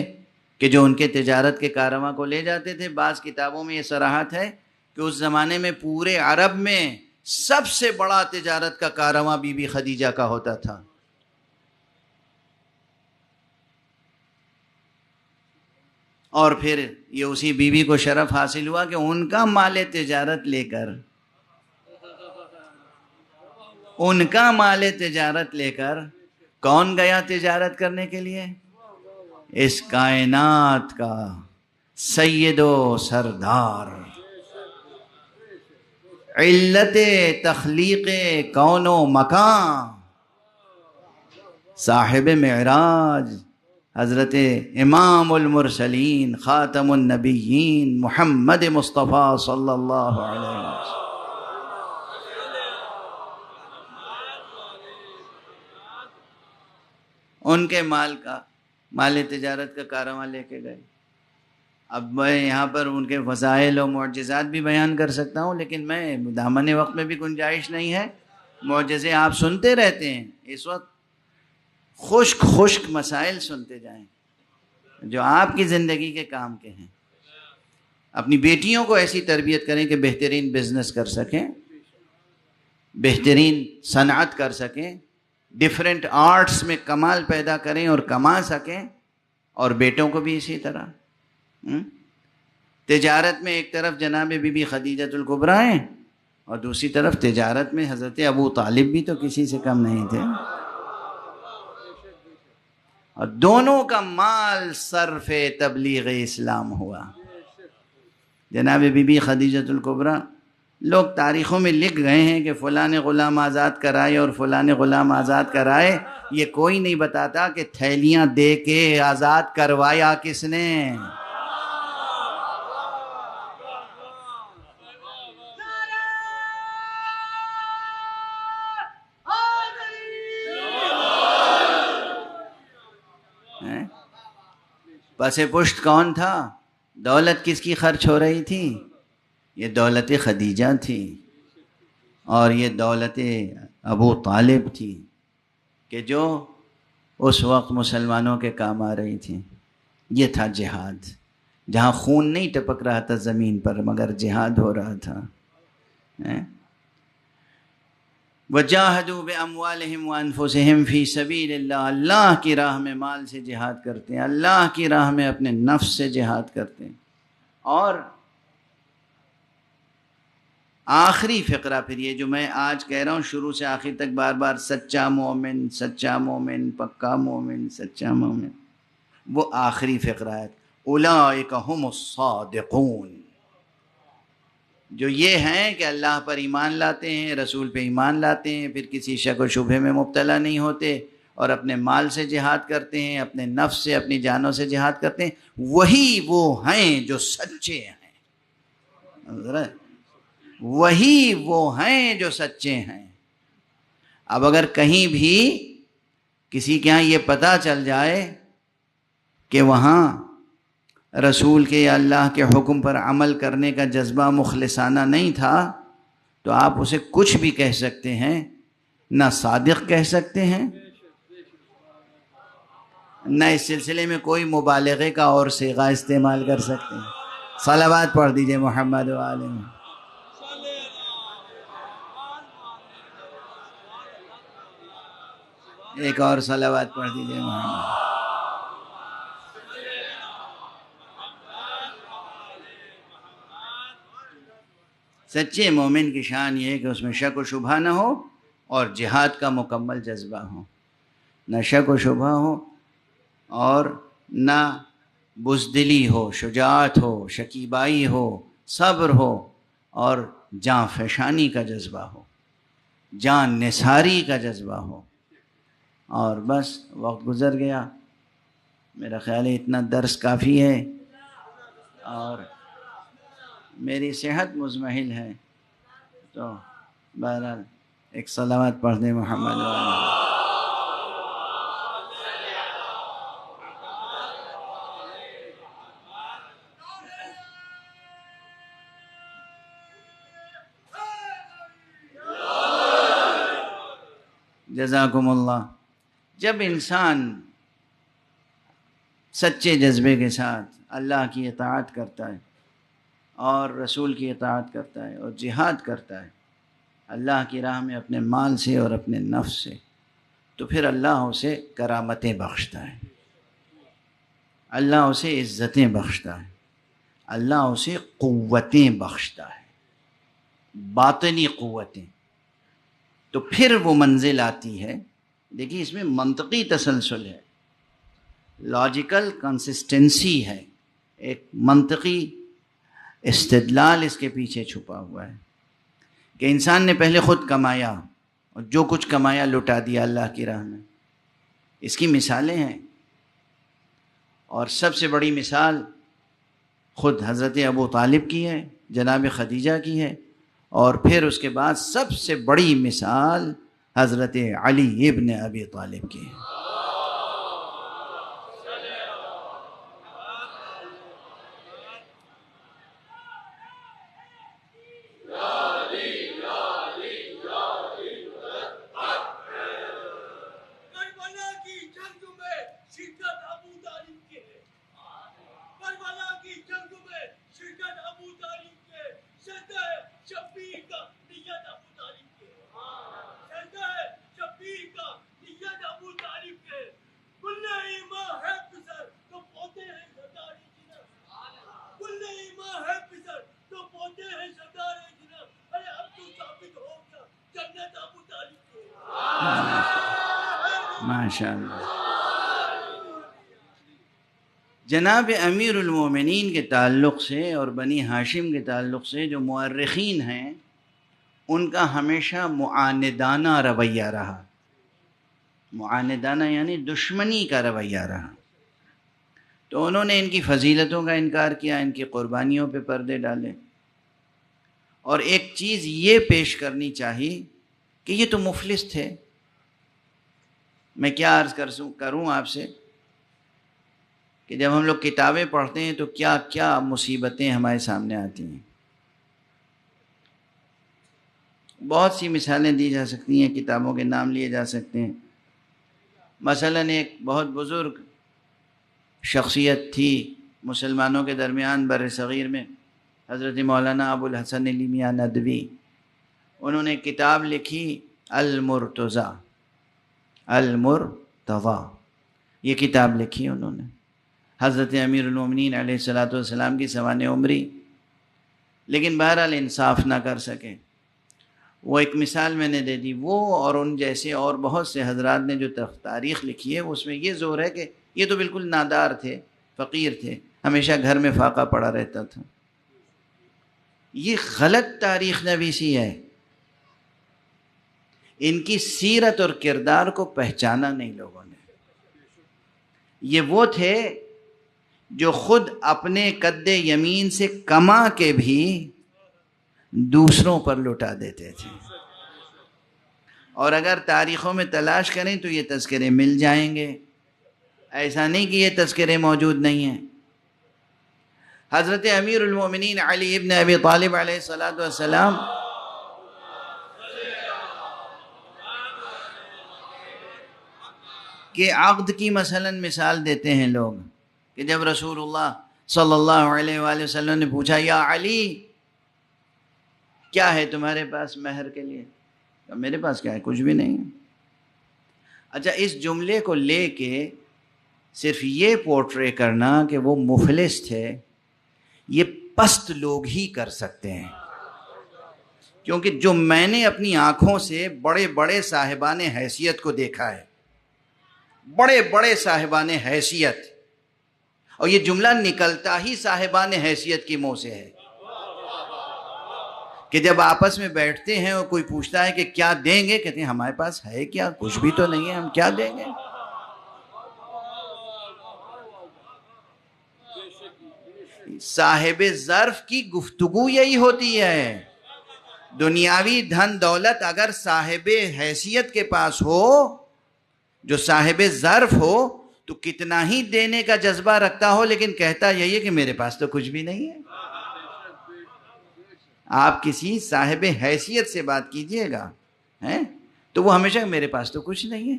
کہ جو ان کے تجارت کے کارواں کو لے جاتے تھے۔ بعض کتابوں میں یہ صراحت ہے کہ اس زمانے میں پورے عرب میں سب سے بڑا تجارت کا کارواں بی بی خدیجہ کا ہوتا تھا۔ اور پھر یہ اسی بیوی کو شرف حاصل ہوا کہ ان کا مال تجارت لے کر، ان کا مال تجارت لے کر کون گیا تجارت کرنے کے لیے؟ اس کائنات کا سید و سردار، علت تخلیق کون و مکان، صاحب معراج، حضرت امام المرسلین خاتم النبیین محمد مصطفیٰ صلی اللہ علیہ وسلم۔ ان کے مال تجارت کا کارواں لے کے گئے۔ اب میں یہاں پر ان کے فضائل و معجزات بھی بیان کر سکتا ہوں، لیکن میں دامن وقت میں بھی گنجائش نہیں ہے۔ معجزے آپ سنتے رہتے ہیں، اس وقت خشک مسائل سنتے جائیں جو آپ کی زندگی کے کام کے ہیں۔ اپنی بیٹیوں کو ایسی تربیت کریں کہ بہترین بزنس کر سکیں، بہترین صنعت کر سکیں، ڈیفرنٹ آرٹس میں کمال پیدا کریں اور کما سکیں، اور بیٹوں کو بھی اسی طرح۔ تجارت میں ایک طرف جناب بی بی خدیجۃ الکبریٰ ہیں، اور دوسری طرف تجارت میں حضرت ابو طالب بھی تو کسی سے کم نہیں تھے، اور دونوں کا مال صرف تبلیغ اسلام ہوا۔ جناب بی بی خدیجۃ الکبریٰ، لوگ تاریخوں میں لکھ گئے ہیں کہ فلاں نے غلام آزاد کرائے اور فلاں نے غلام آزاد کرائے، یہ کوئی نہیں بتاتا کہ تھیلیاں دے کے آزاد کروایا کس نے۔ پس پشت کون تھا؟ دولت کس کی خرچ ہو رہی تھی؟ یہ دولت خدیجہ تھی اور یہ دولت ابو طالب تھی کہ جو اس وقت مسلمانوں کے کام آ رہی تھی. یہ تھا جہاد، جہاں خون نہیں ٹپک رہا تھا زمین پر مگر جہاد ہو رہا تھا. وَجَاهَدُوا بِأَمْوَالِهِمْ وَأَنفُسِهِمْ فِي سَبِيلِ اللَّهِ، اللہ کی راہ میں مال سے جہاد کرتے ہیں، اللہ کی راہ میں اپنے نفس سے جہاد کرتے ہیں. اور آخری فقرہ پھر یہ جو میں آج کہہ رہا ہوں شروع سے آخر تک بار بار سچا مومن، سچا مومن، پکا مومن، سچا مومن، وہ آخری فقرہ ہے. اولئک هم الصادقون، جو یہ ہیں کہ اللہ پر ایمان لاتے ہیں، رسول پہ ایمان لاتے ہیں، پھر کسی شک و شبہ میں مبتلا نہیں ہوتے اور اپنے مال سے جہاد کرتے ہیں، اپنے نفس سے، اپنی جانوں سے جہاد کرتے ہیں، وہی وہ ہیں جو سچے ہیں. وہی وہ ہیں جو سچے ہیں. اب اگر کہیں بھی کسی کے ہاں یہ پتہ چل جائے کہ وہاں رسول کے یا اللہ کے حکم پر عمل کرنے کا جذبہ مخلصانہ نہیں تھا تو آپ اسے کچھ بھی کہہ سکتے ہیں، نہ صادق کہہ سکتے ہیں، نہ اس سلسلے میں کوئی مبالغے کا اور صیغہ استعمال کر سکتے ہیں. صلوات پڑھ دیجئے محمد و آلہ محمد. ایک اور صلوات پڑھ دیجئے محمد. سچے مومن کی شان یہ ہے کہ اس میں شک و شبہ نہ ہو اور جہاد کا مکمل جذبہ ہو. نہ شک و شبہ ہو اور نہ بزدلی ہو، شجاعت ہو، شکیبائی ہو، صبر ہو اور جاں فشانی کا جذبہ ہو، جان نثاری کا جذبہ ہو. اور بس وقت گزر گیا، میرا خیال ہے اتنا درس کافی ہے اور میری صحت مزمحل ہے، تو بہرحال ایک صلوات پڑھ دیں محمد وآلہ. جزاکم اللہ. جب انسان سچے جذبے کے ساتھ اللہ کی اطاعت کرتا ہے اور رسول کی اطاعت کرتا ہے اور جہاد کرتا ہے اللہ کی راہ میں اپنے مال سے اور اپنے نفس سے، تو پھر اللہ اسے کرامتیں بخشتا ہے، اللہ اسے عزتیں بخشتا ہے، اللہ اسے قوتیں بخشتا ہے، باطنی قوتیں. تو پھر وہ منزل آتی ہے. دیکھیے اس میں منطقی تسلسل ہے، لاجیکل کنسسٹنسی ہے، ایک منطقی استدلال اس کے پیچھے چھپا ہوا ہے کہ انسان نے پہلے خود کمایا اور جو کچھ کمایا لٹا دیا اللہ کی راہ میں. اس کی مثالیں ہیں اور سب سے بڑی مثال خود حضرت ابو طالب کی ہے، جناب خدیجہ کی ہے، اور پھر اس کے بعد سب سے بڑی مثال حضرت علی ابن ابی طالب کی ہے. ماشاءاللہ. جناب امیر المومنین کے تعلق سے اور بنی ہاشم کے تعلق سے جو مورخین ہیں ان کا ہمیشہ معاندانہ رویہ رہا. معاندانہ یعنی دشمنی کا رویہ رہا. تو انہوں نے ان کی فضیلتوں کا انکار کیا، ان کی قربانیوں پہ پردے ڈالے. اور ایک چیز یہ پیش کرنی چاہیے کہ یہ تو مفلس تھے. میں کیا عرض کروں آپ سے کہ جب ہم لوگ کتابیں پڑھتے ہیں تو کیا کیا مصیبتیں ہمارے سامنے آتی ہیں. بہت سی مثالیں دی جا سکتی ہیں، کتابوں کے نام لیے جا سکتے ہیں۔ مثلاً ایک بہت بزرگ شخصیت تھی مسلمانوں کے درمیان بر صغیر میں، حضرت مولانا ابو الحسن علی میاں ندوی۔ انہوں نے کتاب لکھی المرتضیٰ، المرتضیٰ، یہ کتاب لکھی انہوں نے۔ حضرت امیر المومنین علیہ السلام کی سوانح عمری، لیکن بہرحال انصاف نہ کر سکے۔ وہ ایک مثال میں نے دے دی۔ وہ اور ان جیسے اور بہت سے حضرات نے جو تاریخ لکھی ہے، اس میں یہ زور ہے کہ یہ تو بالکل نادار تھے، فقیر تھے، ہمیشہ گھر میں فاقہ پڑا رہتا تھا۔ یہ غلط تاریخ نویسی ہے۔ ان کی سیرت اور کردار کو پہچانا نہیں لوگوں نے۔ یہ وہ تھے جو خود اپنے قد یمین سے کما کے بھی دوسروں پر لٹا دیتے تھے، اور اگر تاریخوں میں تلاش کریں تو یہ تذکرے مل جائیں گے، ایسا نہیں کہ یہ تذکرے موجود نہیں ہیں۔ حضرت امیر المومنین علی ابن ابی طالب علیہ السلام کہ عقد کی مثلا مثال دیتے ہیں لوگ، کہ جب رسول اللہ صلی اللہ علیہ وآلہ وسلم نے پوچھا یا علی کیا ہے تمہارے پاس مہر کے لیے؟ میرے پاس کیا ہے؟ کچھ بھی نہیں ہے۔ اچھا، اس جملے کو لے کے صرف یہ پورٹرے کرنا کہ وہ مفلس تھے، یہ پست لوگ ہی کر سکتے ہیں، کیونکہ جو میں نے اپنی آنکھوں سے بڑے بڑے صاحبان حیثیت کو دیکھا ہے، بڑے بڑے صاحبان حیثیت، اور یہ جملہ نکلتا ہی صاحبان حیثیت کی منہ سے ہے، کہ جب آپس میں بیٹھتے ہیں اور کوئی پوچھتا ہے کہ کیا دیں گے، کہتے ہیں ہمارے پاس ہے کیا؟ کچھ بھی تو نہیں ہے، ہم کیا دیں گے؟ صاحب ظرف کی گفتگو یہی ہوتی ہے۔ دنیاوی دھن دولت اگر صاحب حیثیت کے پاس ہو، جو صاحب ظرف ہو، تو کتنا ہی دینے کا جذبہ رکھتا ہو، لیکن کہتا یہی ہے کہ میرے پاس تو کچھ بھی نہیں ہے۔ آپ کسی صاحب حیثیت سے بات کیجئے گا تو وہ ہمیشہ میرے پاس تو کچھ نہیں ہے۔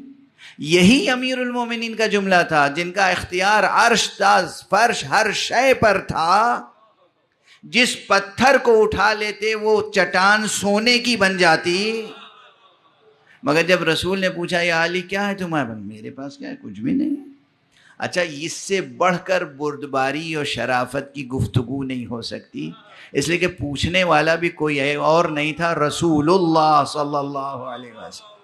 یہی امیر المومنین کا جملہ تھا، جن کا اختیار عرش تاز فرش ہر شے پر تھا۔ جس پتھر کو اٹھا لیتے وہ چٹان سونے کی بن جاتی، مگر جب رسول نے پوچھا یا علی کیا ہے تمہارے پاس؟ میرے پاس کیا ہے؟ کچھ بھی نہیں ہے۔ اچھا، اس سے بڑھ کر بردباری اور شرافت کی گفتگو نہیں ہو سکتی، اس لیے کہ پوچھنے والا بھی کوئی اور نہیں تھا، رسول اللہ صلی اللہ علیہ وسلم،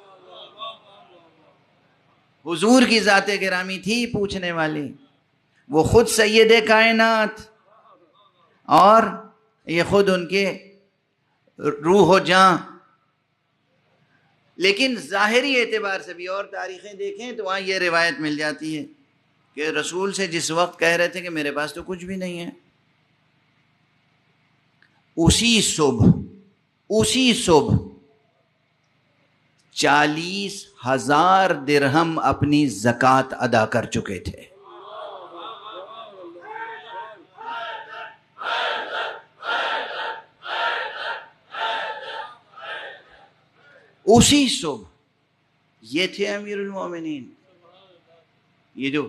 حضور کی ذات گرامی تھی پوچھنے والی، وہ خود سید کائنات، اور یہ خود ان کے روح و جاں۔ لیکن ظاہری اعتبار سے بھی اور تاریخیں دیکھیں تو وہاں یہ روایت مل جاتی ہے کہ رسول سے جس وقت کہہ رہے تھے کہ میرے پاس تو کچھ بھی نہیں ہے، اسی صبح 40,000 درہم اپنی زکوٰۃ ادا کر چکے تھے۔ اسی صبح یہ تھے امیر المومنین۔ یہ جو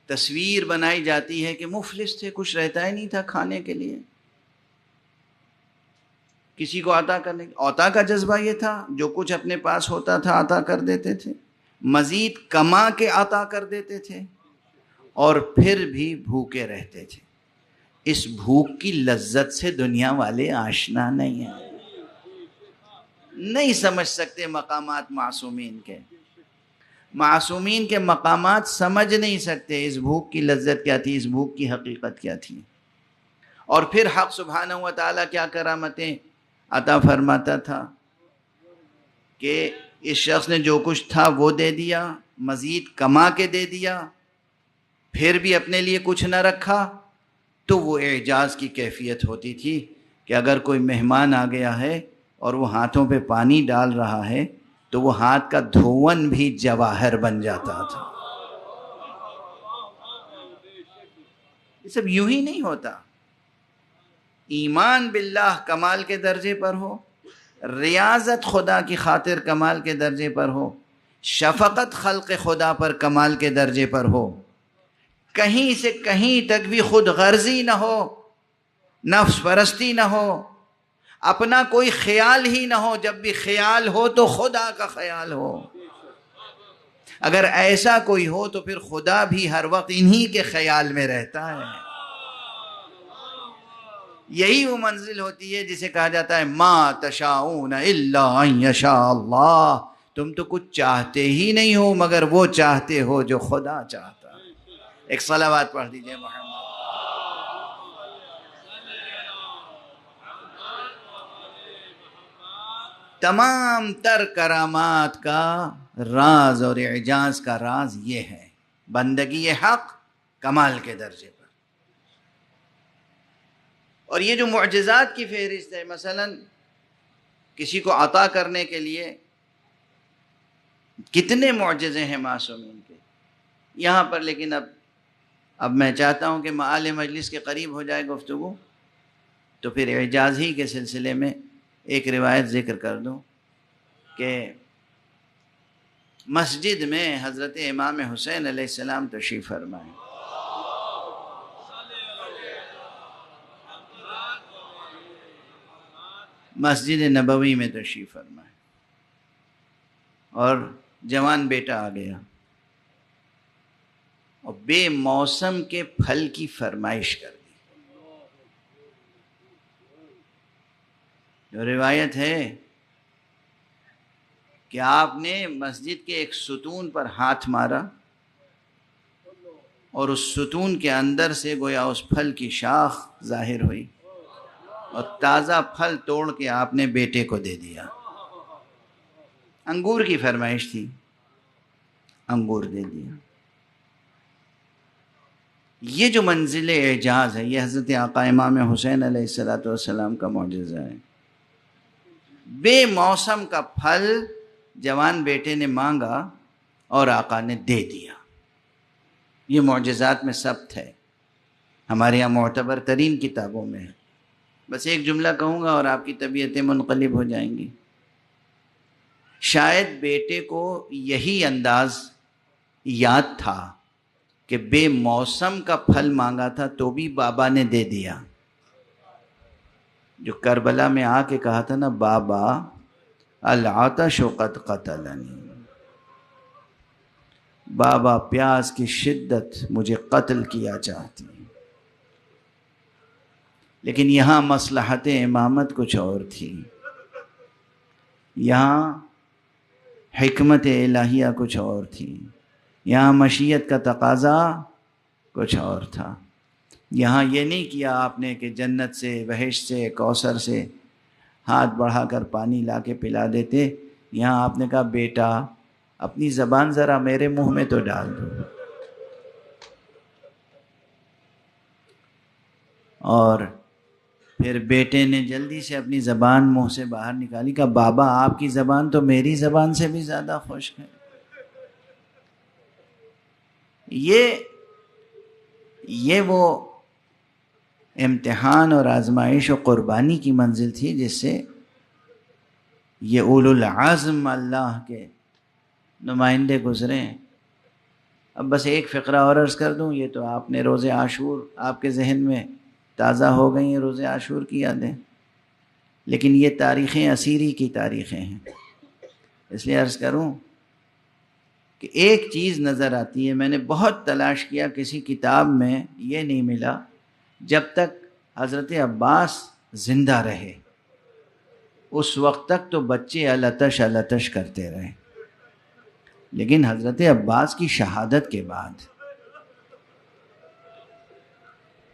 تصویر بنائی جاتی ہے کہ مفلس تھے، کچھ رہتا ہی نہیں تھا کھانے کے لیے، کسی کو عطا کرنے، عطا کا جذبہ یہ تھا، جو کچھ اپنے پاس ہوتا تھا عطا کر دیتے تھے، مزید کما کے عطا کر دیتے تھے، اور پھر بھی بھوکے رہتے تھے۔ اس بھوک کی لذت سے دنیا والے آشنا نہیں ہیں، نہیں سمجھ سکتے مقامات معصومین کے۔ معصومین کے مقامات سمجھ نہیں سکتے اس بھوک کی لذت کیا تھی، اس بھوک کی حقیقت کیا تھی۔ اور پھر حق سبحانہ و تعالیٰ کیا کرامتیں عطا فرماتا تھا کہ اس شخص نے جو کچھ تھا وہ دے دیا، مزید کما کے دے دیا، پھر بھی اپنے لیے کچھ نہ رکھا، تو وہ اعجاز کی کیفیت ہوتی تھی کہ اگر کوئی مہمان آ گیا ہے اور وہ ہاتھوں پہ پانی ڈال رہا ہے تو وہ ہاتھ کا دھون بھی جواہر بن جاتا تھا۔ یہ سب یوں ہی نہیں ہوتا۔ ایمان باللہ کمال کے درجے پر ہو، ریاضت خدا کی خاطر کمال کے درجے پر ہو، شفقت خلق خدا پر کمال کے درجے پر ہو، کہیں سے کہیں تک بھی خود غرضی نہ ہو، نفس پرستی نہ ہو، اپنا کوئی خیال ہی نہ ہو، جب بھی خیال ہو تو خدا کا خیال ہو۔ اگر ایسا کوئی ہو تو پھر خدا بھی ہر وقت انہی کے خیال میں رہتا ہے۔ یہی وہ منزل ہوتی ہے جسے کہا جاتا ہے ما تشاؤون الا ان یشاء اللہ، تم تو کچھ چاہتے ہی نہیں ہو مگر وہ چاہتے ہو جو خدا چاہتا ہے۔ ایک صلوات پڑھ دیجئے محمد۔ تمام تر کرامات کا راز اور اعجاز کا راز یہ ہے، بندگی حق کمال کے درجے پر۔ اور یہ جو معجزات کی فہرست ہے، مثلا کسی کو عطا کرنے کے لیے کتنے معجزے ہیں معصومین کے یہاں پر، لیکن اب میں چاہتا ہوں کہ معال مجلس کے قریب ہو جائے گفتگو، تو پھر اعجاز ہی کے سلسلے میں ایک روایت ذکر کر دوں کہ مسجد میں حضرت امام حسین علیہ السلام تشریف فرمائے، مسجد نبوی میں تشریف فرمائے، اور جوان بیٹا آ گیا اور بے موسم کے پھل کی فرمائش کر دی۔ جو روایت ہے کہ آپ نے مسجد کے ایک ستون پر ہاتھ مارا اور اس ستون کے اندر سے گویا اس پھل کی شاخ ظاہر ہوئی، اور تازہ پھل توڑ کے آپ نے بیٹے کو دے دیا۔ انگور کی فرمائش تھی، انگور دے دیا۔ یہ جو منزل اعجاز ہے، یہ حضرت آقا امام حسین علیہ السلام کا معجزہ ہے۔ بے موسم کا پھل جوان بیٹے نے مانگا اور آقا نے دے دیا۔ یہ معجزات میں ثبت ہے، ہمارے یہاں معتبر ترین کتابوں میں ہے۔ بس ایک جملہ کہوں گا اور آپ کی طبیعتیں منقلب ہو جائیں گی۔ شاید بیٹے کو یہی انداز یاد تھا کہ بے موسم کا پھل مانگا تھا تو بھی بابا نے دے دیا۔ جو کربلا میں آ کے کہا تھا نا، بابا العطش قد قتلنی، بابا پیاس کی شدت مجھے قتل کیا چاہتی، لیکن یہاں مصلحت امامت کچھ اور تھی، یہاں حکمت الہیہ کچھ اور تھی، یہاں مشیت کا تقاضا کچھ اور تھا۔ یہاں یہ نہیں کیا آپ نے کہ جنت سے، بہشت سے، کوثر سے ہاتھ بڑھا کر پانی لا کے پلا دیتے۔ یہاں آپ نے کہا بیٹا اپنی زبان ذرا میرے منہ میں تو ڈال دو، اور پھر بیٹے نے جلدی سے اپنی زبان منہ سے باہر نکالی، کہا بابا آپ کی زبان تو میری زبان سے بھی زیادہ خشک ہے۔ یہ وہ امتحان اور آزمائش و قربانی کی منزل تھی جس سے یہ اولو العزم اللہ کے نمائندے گزرے۔ اب بس ایک فقرہ اور عرض کر دوں، یہ تو آپ نے روز عاشور آپ کے ذہن میں تازہ ہو گئی ہیں، روز عاشور کی یادیں، لیکن یہ تاریخیں اسیری کی تاریخیں ہیں، اس لیے عرض کروں کہ ایک چیز نظر آتی ہے، میں نے بہت تلاش کیا، کسی کتاب میں یہ نہیں ملا، جب تک حضرت عباس زندہ رہے اس وقت تک تو بچے التش التش کرتے رہے، لیکن حضرت عباس کی شہادت کے بعد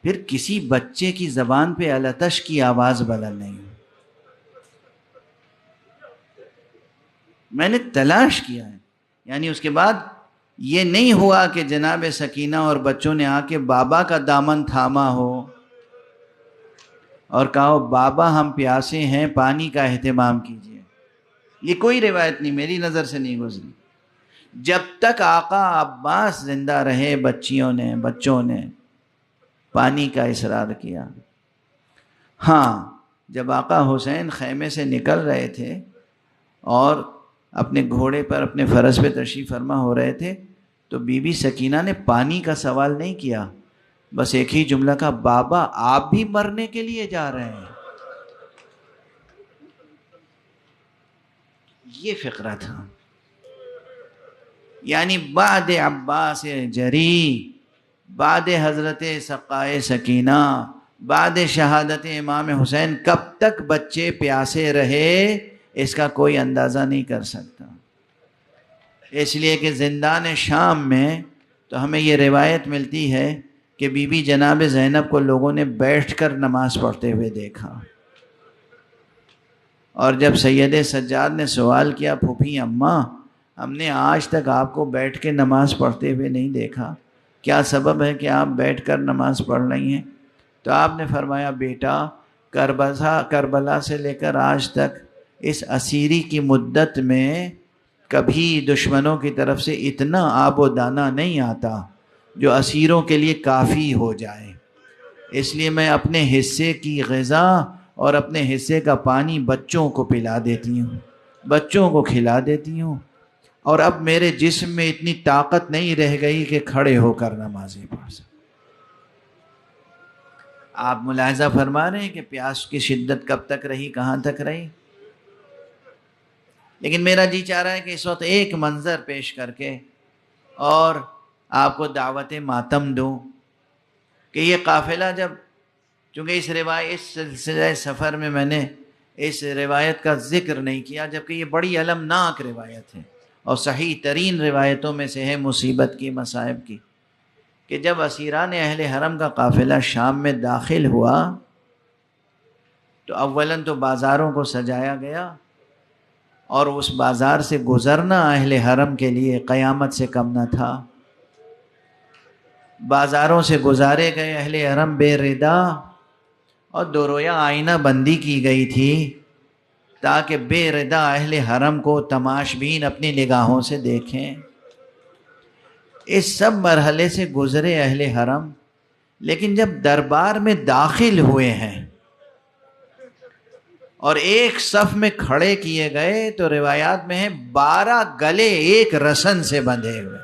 پھر کسی بچے کی زبان پہ التش کی آواز بلند نہیں ہوئی۔ میں نے تلاش کیا ہے، یعنی اس کے بعد یہ نہیں ہوا کہ جناب سکینہ اور بچوں نے آ کے بابا کا دامن تھاما ہو اور کہا بابا ہم پیاسے ہیں، پانی کا اہتمام کیجیے۔ یہ کوئی روایت نہیں، میری نظر سے نہیں گزری۔ جب تک آقا عباس زندہ رہے بچوں نے پانی کا اصرار کیا۔ ہاں، جب آقا حسین خیمے سے نکل رہے تھے اور اپنے گھوڑے پر اپنے فرس پہ تشریف فرما ہو رہے تھے تو بی بی سکینہ نے پانی کا سوال نہیں کیا، بس ایک ہی جملہ کہا، بابا آپ بھی مرنے کے لیے جا رہے ہیں۔ یہ فقرہ تھا، یعنی بعد عباس جری، بعد حضرت سقائے سکینہ، بعد شہادت امام حسین کب تک بچے پیاسے رہے اس کا کوئی اندازہ نہیں کر سکتا۔ اس لیے کہ زندان شام میں تو ہمیں یہ روایت ملتی ہے کہ بی بی جناب زینب کو لوگوں نے بیٹھ کر نماز پڑھتے ہوئے دیکھا، اور جب سید سجاد نے سوال کیا، پھوپھی اماں ہم نے آج تک آپ کو بیٹھ کے نماز پڑھتے ہوئے نہیں دیکھا، کیا سبب ہے کہ آپ بیٹھ کر نماز پڑھ رہی ہیں؟ تو آپ نے فرمایا، بیٹا کربلا سے لے کر آج تک اس اسیری کی مدت میں کبھی دشمنوں کی طرف سے اتنا آب و دانہ نہیں آتا جو اسیروں کے لیے کافی ہو جائے، اس لیے میں اپنے حصے کی غذا اور اپنے حصے کا پانی بچوں کو پلا دیتی ہوں، بچوں کو کھلا دیتی ہوں، اور اب میرے جسم میں اتنی طاقت نہیں رہ گئی کہ کھڑے ہو کر نمازیں پڑھ سکیں۔ آپ ملاحظہ فرما رہے ہیں کہ پیاس کی شدت کب تک رہی، کہاں تک رہی۔ لیکن میرا جی چاہ رہا ہے کہ اس وقت ایک منظر پیش کر کے اور آپ کو دعوت ماتم دوں کہ یہ قافلہ جب، چونکہ اس سلسلہ سفر میں نے اس روایت کا ذکر نہیں کیا، جبکہ یہ بڑی المناک روایت ہے اور صحیح ترین روایتوں میں سے ہے مصیبت کی، مصائب کی، کہ جب اسیران اہل حرم کا قافلہ شام میں داخل ہوا تو اولاً تو بازاروں کو سجایا گیا، اور اس بازار سے گزرنا اہل حرم کے لیے قیامت سے کم نہ تھا۔ بازاروں سے گزارے گئے اہل حرم بے ردا، اور دو رویہ آئینہ بندی کی گئی تھی تاکہ بے ردا اہل حرم کو تماشبین اپنی نگاہوں سے دیکھیں۔ اس سب مرحلے سے گزرے اہل حرم، لیکن جب دربار میں داخل ہوئے ہیں اور ایک صف میں کھڑے کیے گئے تو روایات میں ہیں 12 گلے ایک رسن سے بندھے ہوئے،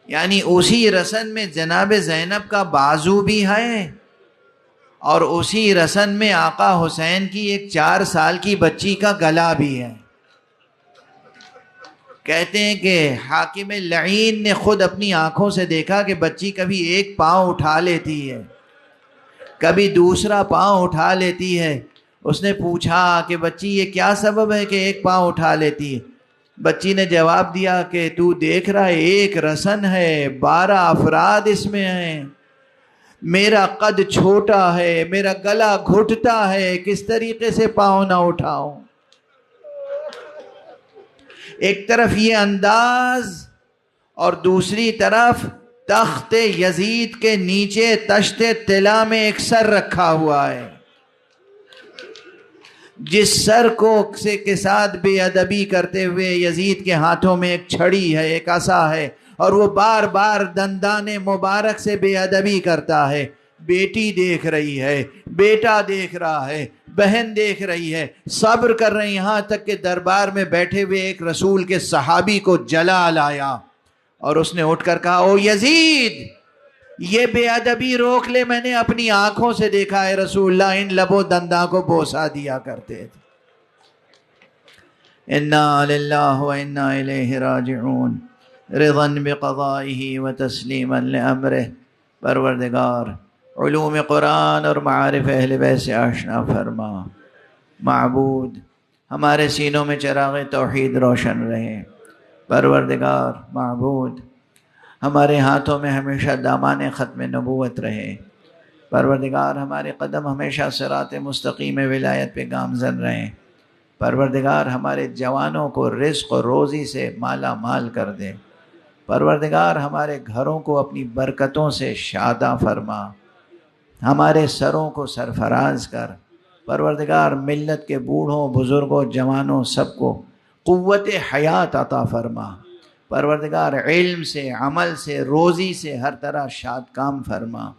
یعنی اسی رسن میں جناب زینب کا بازو بھی ہے، اور اسی رسن میں آقا حسین کی ایک 4 سال کی بچی کا گلا بھی ہے۔ کہتے ہیں کہ حاکم لعین نے خود اپنی آنکھوں سے دیکھا کہ بچی کبھی ایک پاؤں اٹھا لیتی ہے، کبھی دوسرا پاؤں اٹھا لیتی ہے۔ اس نے پوچھا کہ بچی یہ کیا سبب ہے کہ ایک پاؤں اٹھا لیتی ہے؟ بچی نے جواب دیا کہ تو دیکھ رہا ہے ایک رسن ہے، 12 افراد اس میں ہیں، میرا قد چھوٹا ہے، میرا گلا گھٹتا ہے، کس طریقے سے پاؤں نہ اٹھاؤں۔ ایک طرف یہ انداز اور دوسری طرف تخت یزید کے نیچے تشت طلا میں ایک سر رکھا ہوا ہے، جس سر کے ساتھ بے ادبی کرتے ہوئے یزید کے ہاتھوں میں ایک چھڑی ہے، ایک عصا ہے، اور وہ بار بار دندان مبارک سے بے ادبی کرتا ہے۔ بیٹی دیکھ رہی ہے، بیٹا دیکھ رہا ہے، بہن دیکھ رہی ہے، صبر کر رہے ہیں، یہاں تک کہ دربار میں بیٹھے ہوئے ایک رسول کے صحابی کو جلال آیا اور اس نے اٹھ کر کہا، او یزید یہ بے ادبی روک لے، میں نے اپنی آنکھوں سے دیکھا ہے رسول اللہ ان لب و دنداں کو بوسہ دیا کرتے تھے۔ انا للہ و انا الیہ راجعون، رضا بقضائہ و تسلیما لامرہ۔ پروردگار علوم قرآن اور معارف اہل بیت سے آشنا فرما۔ معبود ہمارے سینوں میں چراغ توحید روشن رہے۔ پروردگار معبود ہمارے ہاتھوں میں ہمیشہ دامان ختم نبوت رہے۔ پروردگار ہمارے قدم ہمیشہ صراط مستقیم ولایت پہ گامزن رہیں۔ پروردگار ہمارے جوانوں کو رزق و روزی سے مالا مال کر دے۔ پروردگار ہمارے گھروں کو اپنی برکتوں سے شاداں فرما، ہمارے سروں کو سرفراز کر۔ پروردگار ملت کے بوڑھوں بزرگوں جوانوں سب کو قوت حیات عطا فرما۔ پروردگار علم سے، عمل سے، روزی سے ہر طرح شاد کام فرما۔